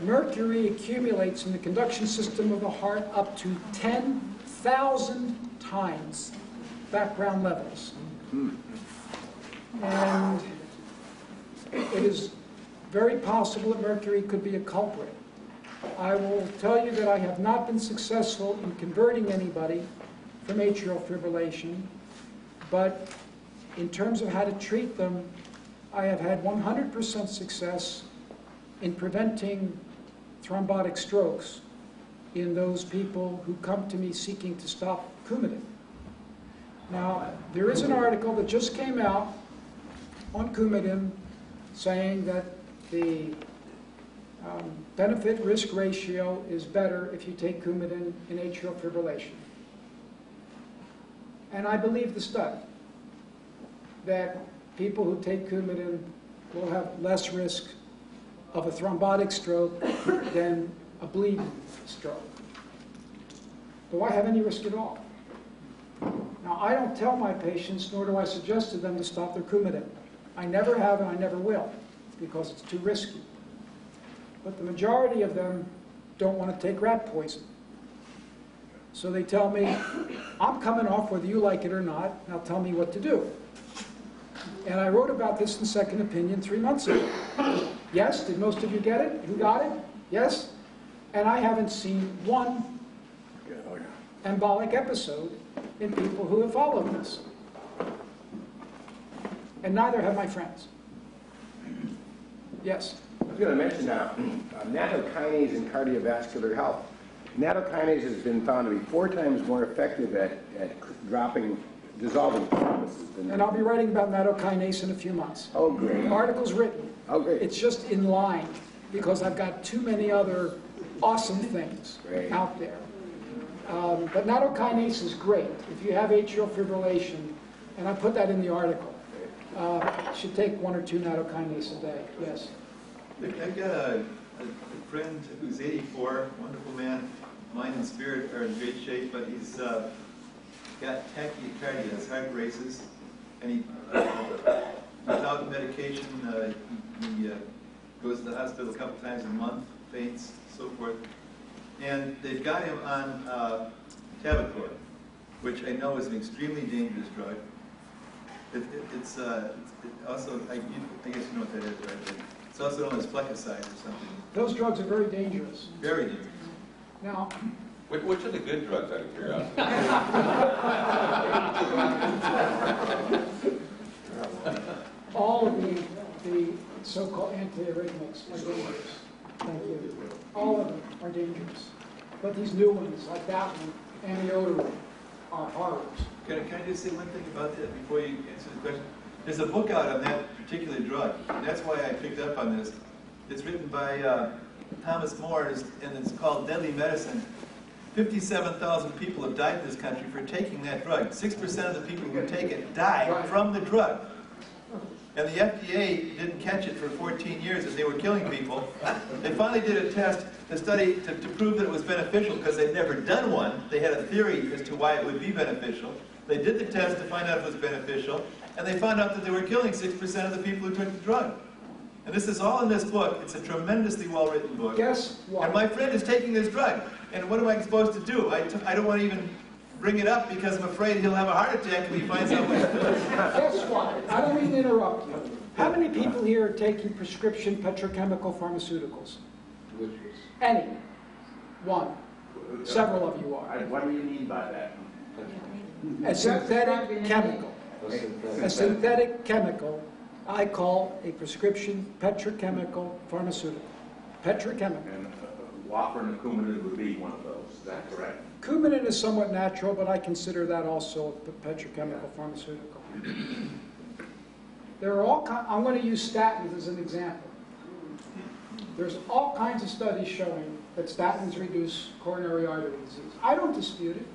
mercury accumulates in the conduction system of the heart up to 10,000 times background levels. And it is very possible that mercury could be a culprit. I will tell you that I have not been successful in converting anybody from atrial fibrillation, but in terms of how to treat them, I have had 100% success in preventing thrombotic strokes in those people who come to me seeking to stop Coumadin. Now, there is an article that just came out on Coumadin saying that the benefit-risk ratio is better if you take Coumadin in atrial fibrillation. And I believe the study, that people who take Coumadin will have less risk of a thrombotic stroke than a bleeding stroke. Do I have any risk at all? Now, I don't tell my patients, nor do I suggest to them to stop their Coumadin. I never have and I never will, because it's too risky. But the majority of them don't want to take rat poison. So they tell me, I'm coming off whether you like it or not, now tell me what to do. And I wrote about this in Second Opinion 3 months ago. Yes, did most of you get it? Who got it? Yes? And I haven't seen one embolic episode in people who have followed this. And neither have my friends. Yes?
I was going to mention nattokinase in cardiovascular health. Nattokinase has been found to be 4 times more effective at dissolving thrombus than...
And I'll be writing about nattokinase in a few months.
Oh, great.
The article's written.
Oh, great.
It's just in line, because I've got too many other awesome things out there. But nattokinase is great. If you have atrial fibrillation, and I put that in the article, you should take 1 or 2 nattokinase a day. Yes?
I've got a friend who's 84, wonderful man. Mind and spirit are in great shape, but he's got tachycardia, his heart races, and he, without medication, he goes to the hospital a couple times a month, faints, so forth. And they've got him on Tabacor, which I know is an extremely dangerous drug. It's also, I guess you know what that is, right? It's also known as flecicide or something.
Those drugs are very dangerous.
Very dangerous.
Now,
Which are the good drugs, out of curiosity?
all of the so-called antiarrhythmics are dangerous. Thank you. All of them are dangerous. But these new ones, like that one, amiodarone, are horrors.
Can I just say one thing about that before you answer the question? There's a book out on that particular drug, and that's why I picked up on this. It's written by Thomas More, and it's called Deadly Medicine. 57,000 people have died in this country for taking that drug. 6% of the people who take it die from the drug. and the FDA didn't catch it for 14 years as they were killing people. They finally did a test to prove that it was beneficial because they'd never done one. They had a theory as to why it would be beneficial. They did the test to find out if it was beneficial, and they found out that they were killing 6% of the people who took the drug. And this is all in this book. It's a tremendously well-written book.
Guess what?
And my friend is taking this drug. And what am I supposed to do? I don't want to even bring it up because I'm afraid he'll have a heart attack if he finds out what he's doing.
Guess what? I don't mean to interrupt you. How many people here are taking prescription petrochemical pharmaceuticals? Any? One. Several of you are.
What do you mean by that?
A synthetic chemical. A synthetic chemical I call a prescription petrochemical pharmaceutical. Petrochemical.
And warfarin and Coumadin would be one of those, is that correct?
Coumadin is somewhat natural, but I consider that also a petrochemical pharmaceutical. There are all kinds, I'm going to use statins as an example. There's all kinds of studies showing that statins reduce coronary artery disease. I don't dispute it.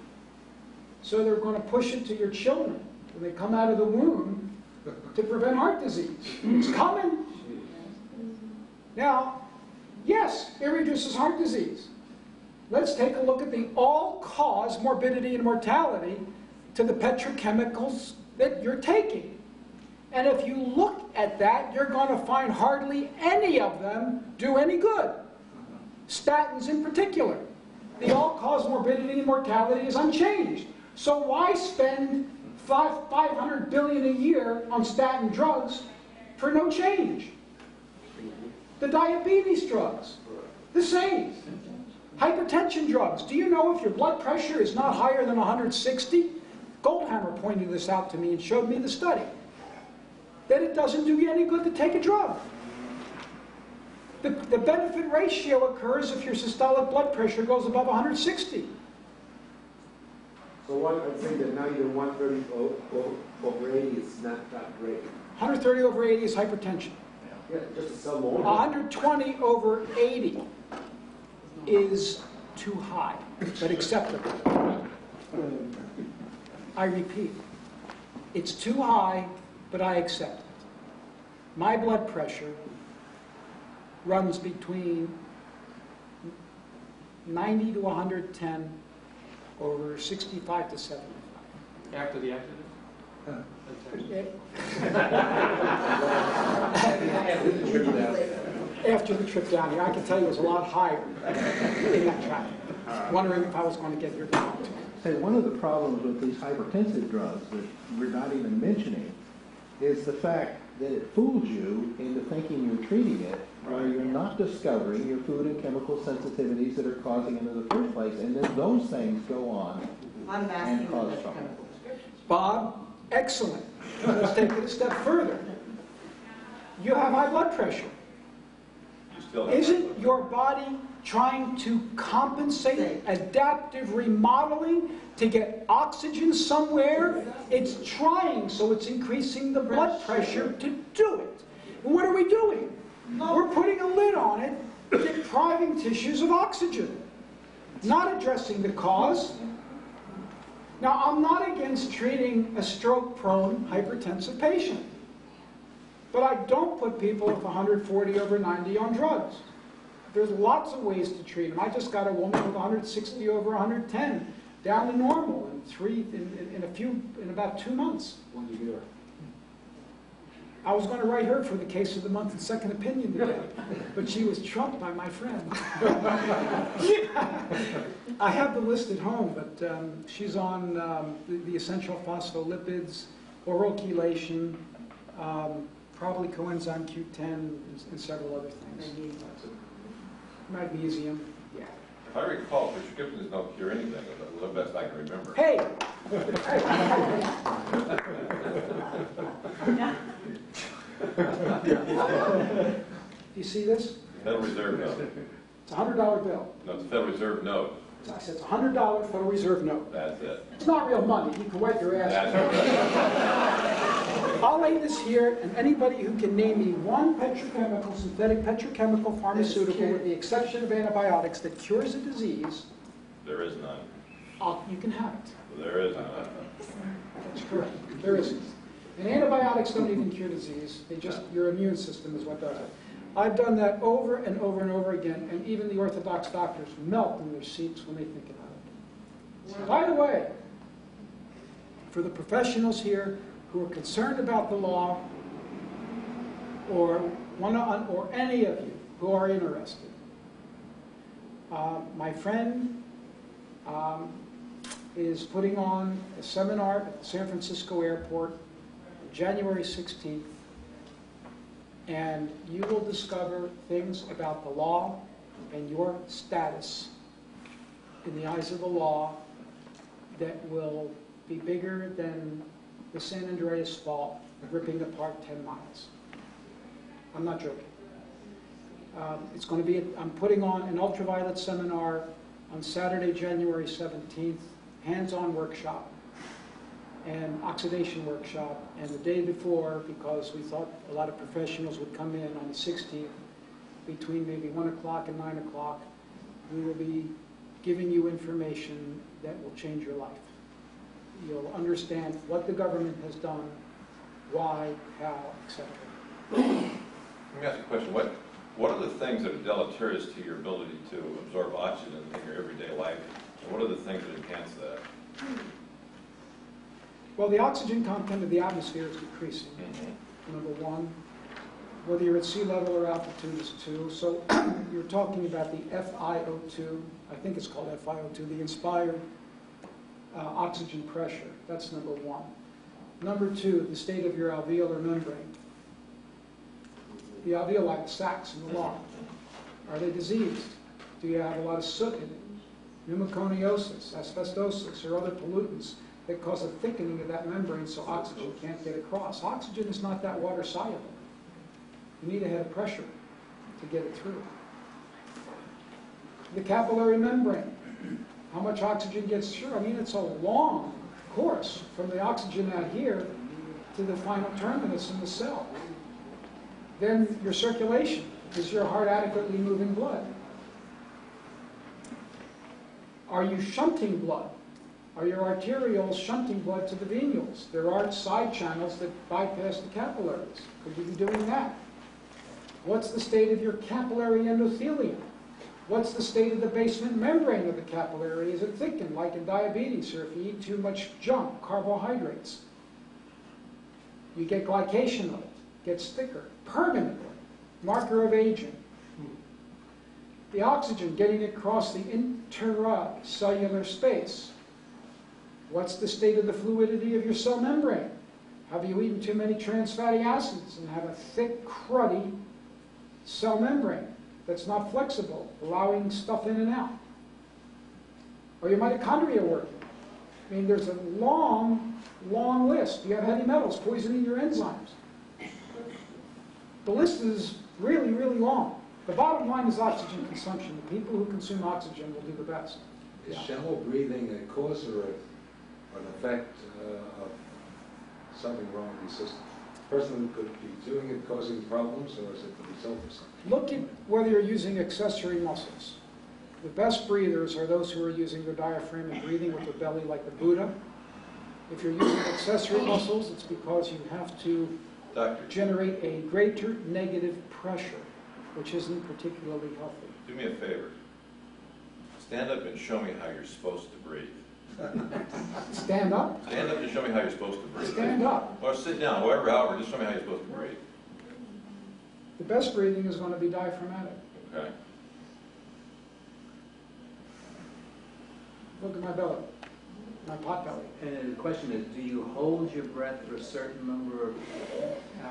So they're going to push it to your children when they come out of the womb to prevent heart disease. It's coming. Now, yes, it reduces heart disease. Let's take a look at the all-cause morbidity and mortality to the petrochemicals that you're taking. And if you look at that, you're going to find hardly any of them do any good. Statins in particular. The all-cause morbidity and mortality is unchanged. So why spend $500 billion a year on statin drugs for no change? The diabetes drugs, the same. Hypertension drugs. Do you know if your blood pressure is not higher than 160? Goldhammer pointed this out to me and showed me the study. That it doesn't do you any good to take a drug. The benefit ratio occurs if your systolic blood pressure goes above 160.
So what I'm saying that now you're 130 over 80 is not great.
130 over 80 is hypertension.
Yeah, just a cell more.
120 over 80 is too high, but acceptable. I repeat, it's too high, but I accept it. My blood pressure runs between 90 to 110 over 65 to 75.
After the accident?
After the trip down here, I can tell you it was a lot higher in that traffic. Wondering if I was going to get your talk.
Say, one of the problems with these hypertensive drugs that we're not even mentioning is the fact that it fools you into thinking you're treating it, while you're not discovering your food and chemical sensitivities that are causing it in the first place, and then those things go on and cause trouble.
Bob, excellent. Let's take it a step further. You have high blood pressure. Isn't your body trying to compensate, adaptive remodeling to get oxygen somewhere? It's trying, so it's increasing the blood pressure to do it. And what are we doing? We're putting a lid on it, depriving tissues of oxygen, not addressing the cause. Now, I'm not against treating a stroke-prone hypertensive patient, but I don't put people with 140 over 90 on drugs. There's lots of ways to treat them. I just got a woman with 160 over 110 down to normal in about 2 months.
When you get her.
I was going to write her for the case of the month and second opinion today, but she was trumped by my friend. I have the list at home, but she's on the essential phospholipids, oral chelation, probably coenzyme Q10, and several other things. Magnesium. Yeah.
If I recall, prescriptions don't cure anything, the best I can remember.
Hey! You see this?
Federal Reserve note.
It's a $100 bill.
No, it's a Federal Reserve note.
I said it's a $100 Federal Reserve note.
That's it.
It's not real money. You can wipe your ass.
That's right.
I'll lay this here, and anybody who can name me one petrochemical, synthetic petrochemical pharmaceutical, with the exception of antibiotics, that cures a disease,
There is none.
you can have it.
There is none.
That's correct. There isn't. And antibiotics don't even cure disease. They just, your immune system is what does it. I've done that over and over and over again, and even the orthodox doctors melt in their seats when they think about it. By the way, for the professionals here who are concerned about the law, or any of you who are interested, my friend is putting on a seminar at the San Francisco airport on January 16th, and you will discover things about the law and your status in the eyes of the law that will be bigger than the San Andreas Fault ripping apart 10 miles. I'm not joking. It's going to be, I'm putting on an ultraviolet seminar on Saturday, January 17th, hands-on workshop and oxidation workshop, and the day before, because we thought a lot of professionals would come in on the 16th, between maybe 1 o'clock and 9 o'clock, we will be giving you information that will change your life. You'll understand what the government has done, why, how, etc.
Let me ask you a question. What are the things that are deleterious to your ability to absorb oxygen in your everyday life? And what are the things that enhance that?
Well, the oxygen content of the atmosphere is decreasing, number one. Whether you're at sea level or altitude is 2. So you're talking about the FiO2, I think it's called FiO2, the inspired oxygen pressure. That's number 1. Number 2, the state of your alveolar membrane. The alveoli, the sacs in the lung, are they diseased? Do you have a lot of soot in it? Pneumoconiosis, asbestosis, or other pollutants that cause a thickening of that membrane so oxygen can't get across. Oxygen is not that water soluble. You need a head of pressure to get it through. The capillary membrane, how much oxygen gets through? I mean, it's a long course from the oxygen out here to the final terminus in the cell. Then your circulation, is your heart adequately moving blood? Are you shunting blood? Are your arterioles shunting blood to the venules? There are side channels that bypass the capillaries. Could you be doing that? What's the state of your capillary endothelium? What's the state of the basement membrane of the capillary? Is it thickened, like in diabetes, or if you eat too much junk, carbohydrates? You get glycation of it. It gets thicker, permanently. Marker of aging. The oxygen getting across the intracellular space. What's the state of the fluidity of your cell membrane? Have you eaten too many trans fatty acids and have a thick, cruddy cell membrane that's not flexible, allowing stuff in and out? Or your mitochondria working? I mean, there's a long, long list. Do you have heavy metals poisoning your enzymes? The list is really, really long. The bottom line is oxygen consumption. The people who consume oxygen will do the best.
Is shallow breathing a cause or an effect of something wrong with the system? The person could be doing it causing problems, or is it the result of something?
Look at whether you're using accessory muscles. The best breathers are those who are using their diaphragm and breathing with their belly like the Buddha. If you're using accessory muscles, it's because you have to generate a greater negative pressure, which isn't particularly healthy.
Do me a favor. Stand up and show me how you're supposed to breathe.
Stand up?
Stand up and show me how you're supposed to breathe.
Stand up.
Or sit down, however, just show me how you're supposed to breathe.
The best breathing is going to be diaphragmatic.
Okay.
Look at my belly, my pot belly.
And the question is, do you hold your breath for a certain number of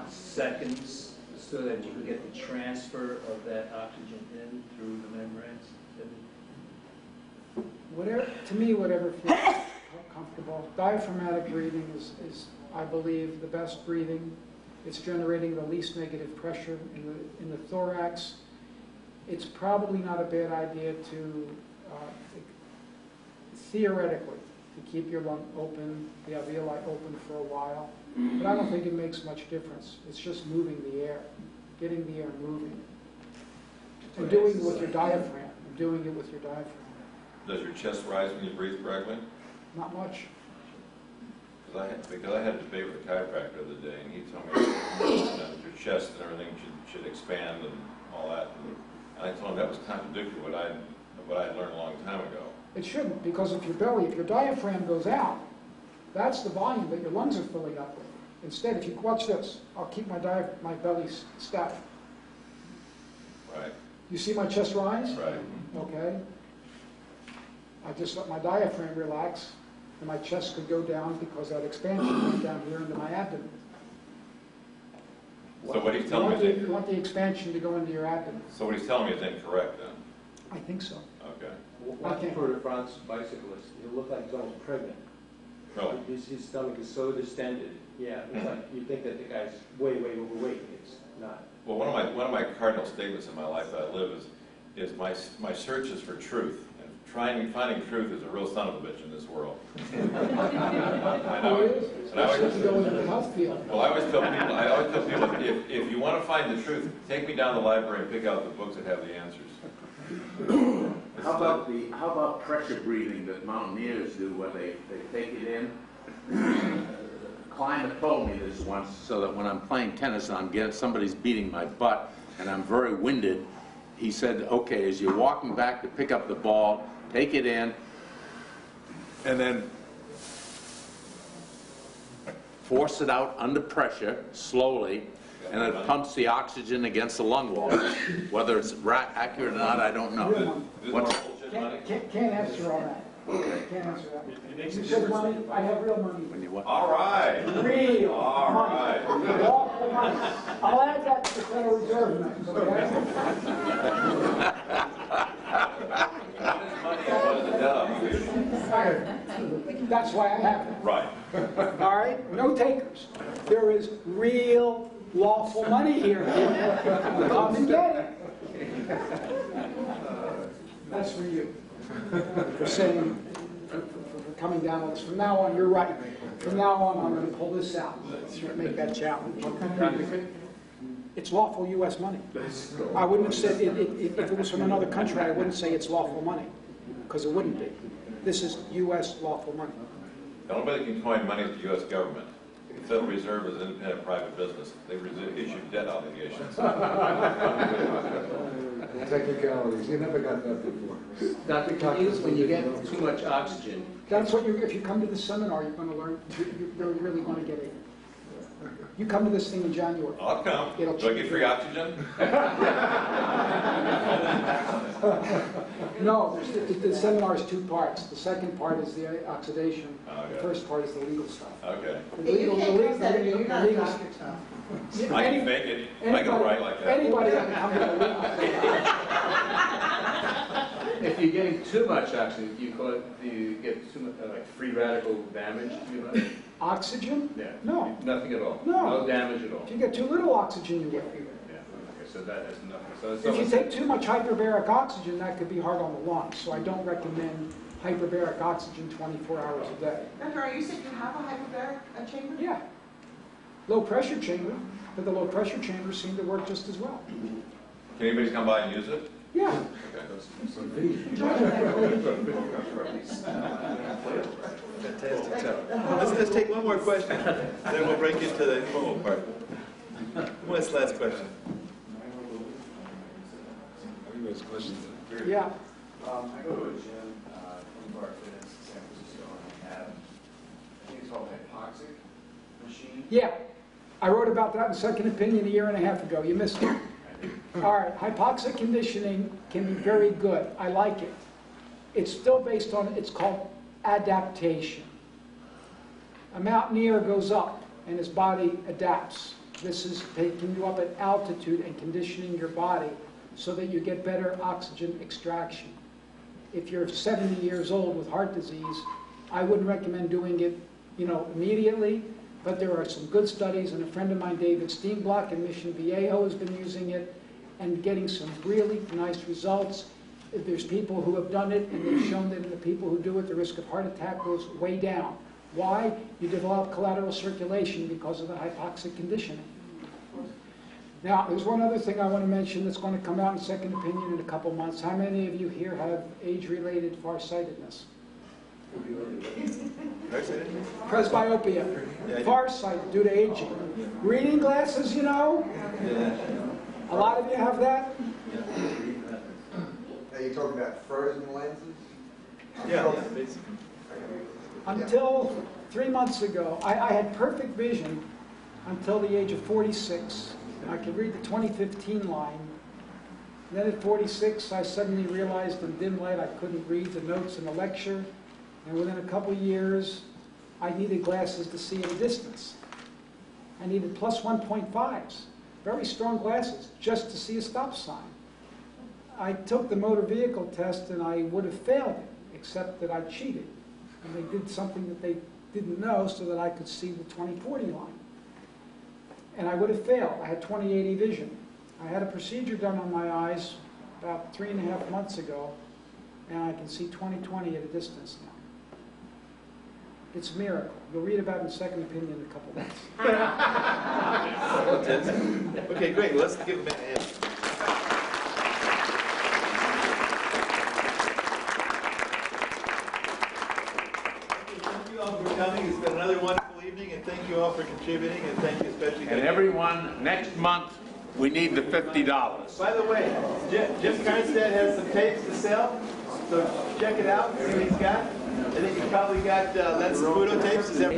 seconds so that you can get the transfer of that oxygen in through the membranes?
Whatever, to me, whatever feels comfortable. Diaphragmatic breathing is, I believe, the best breathing. It's generating the least negative pressure in the thorax. It's probably not a bad idea to, theoretically, to keep your lung open, the alveoli open for a while. But I don't think it makes much difference. It's just moving the air, getting the air moving. And doing it with your diaphragm. And doing it with your diaphragm.
Does your chest rise when you breathe correctly?
Not much.
Because I had a debate with a chiropractor the other day, and he told me that your chest and everything should expand and all that. And I told him that was contradictory to what I had learned a long time ago.
It shouldn't, because if your diaphragm goes out, that's the volume that your lungs are filling up with. Instead, if you watch this, I'll keep my belly static.
Right.
You see my chest rise?
Right.
Okay. I just let my diaphragm relax, and my chest could go down because that expansion went down here into my abdomen.
So what he's telling me is
You want the expansion to go into your abdomen.
So what he's telling me is incorrect then?
I think so.
Okay.
Watching Tour de France bicyclist, he'll look like he's almost pregnant.
Really?
His stomach is so distended. Yeah, it's like you think that the guy's way overweight. It's not.
Well, one of my cardinal statements in my life that I live is my search is for truth. And finding truth is a real son of a bitch in this world. I always tell people, if you want to find the truth, take me down the library and pick out the books that have the answers.
How about pressure breathing that mountaineers do when they take it in? A climber told me this once, so that when I'm playing tennis and somebody's beating my butt and I'm very winded, he said, okay, as you're walking back to pick up the ball, take it in, and then force it out under pressure, slowly, and it pumps the oxygen against the lung wall. Whether it's accurate or not, I don't know.
Can't answer all that. Can't answer that. You said money, I have real money.
All right.
Real
All
money.
right.
Lawful money. I'll add that to the Federal Reserve next, okay? That's why I have it.
Right.
All right? No takers. There is real lawful money here. Come and get it. That's for you. For saying, for coming down on this. From now on, you're right. From now on, I'm going to pull this out. Make that challenge. It's lawful U.S. money. I wouldn't have said, if it was from another country, I wouldn't say it's lawful money, because it wouldn't be. This is U.S. lawful money.
The only way they can coin money is the U.S. government. The Federal Reserve is an independent private business. They issue debt obligations.
Technicalities. You never got that before.
Dr. Hughes, when you get too much oxygen.
That's what if you come to the seminar, you're going to learn, you're really going to get it. You come to this thing in January.
I'll come. Do I get free oxygen?
No, the seminar is 2 parts. The second part is the oxidation.
Okay.
The first part is the legal stuff.
Okay.
You can't use that if you're not a doctor, Tom.
I can fake it. I can write like that.
Anybody can come to the legal stuff.
If you're getting too much oxygen, do you get too much, like free radical damage to your body?
Oxygen?
Yeah.
No.
Nothing at all?
No.
No damage at all?
If you get too little oxygen, you will.
Yeah, okay, so that has nothing. So
If you take too much hyperbaric oxygen, that could be hard on the lungs. So I don't recommend hyperbaric oxygen 24 hours a day.
Doctor, you said you have a hyperbaric chamber?
Yeah. Low pressure chamber, but the low pressure chambers seem to work just as well.
Can anybody come by and use it?
Yeah.
Fantastic job. Let's take one more question, then we'll break into the informal part. What's the last question?
Yeah.
I go to a gym, Bar Fitness in San Francisco, and they have, I think it's called hypoxic machine.
Yeah. I wrote about that in Second Opinion a year and a half ago. You missed it. All right. Hypoxic conditioning can be very good. I like it. It's still based on, it's called adaptation. A mountaineer goes up and his body adapts. This is taking you up at altitude and conditioning your body so that you get better oxygen extraction. If you're 70 years old with heart disease, I wouldn't recommend doing it, immediately, but there are some good studies, and a friend of mine, David Steenblock in Mission Viejo, has been using it and getting some really nice results. There's people who have done it, and they've shown that in the people who do it, the risk of heart attack goes way down. Why? You develop collateral circulation because of the hypoxic conditioning. Now, there's one other thing I want to mention that's going to come out in Second Opinion in a couple months. How many of you here have age-related farsightedness? Presbyopia, farsight due to aging. Reading glasses, you know? A lot of you have that?
Are you talking about frozen lenses?
Yeah, basically.
Until 3 months ago, I had perfect vision until the age of 46. I could read the 2015 line. And then at 46, I suddenly realized in dim light I couldn't read the notes in the lecture. And within a couple of years, I needed glasses to see at a distance. I needed plus 1.5s, very strong glasses, just to see a stop sign. I took the motor vehicle test and I would have failed it, except that I cheated. And they did something that they didn't know so that I could see the 2040 line. And I would have failed. I had 20/80 vision. I had a procedure done on my eyes about 3.5 months ago, and I can see 20/20 at a distance now. It's a miracle. You'll read about it in Second Opinion in a couple days.
Okay, great. Let's give him a hand. Thank you all for coming. It's been another wonderful evening, and thank you all for contributing, and thank you especially.
And everyone, next month, we need the $50.
By the way, Jim Karnstead has some tapes to sell, so check it out, see what he's got. I think he's probably got Let's Photo tapes. Is that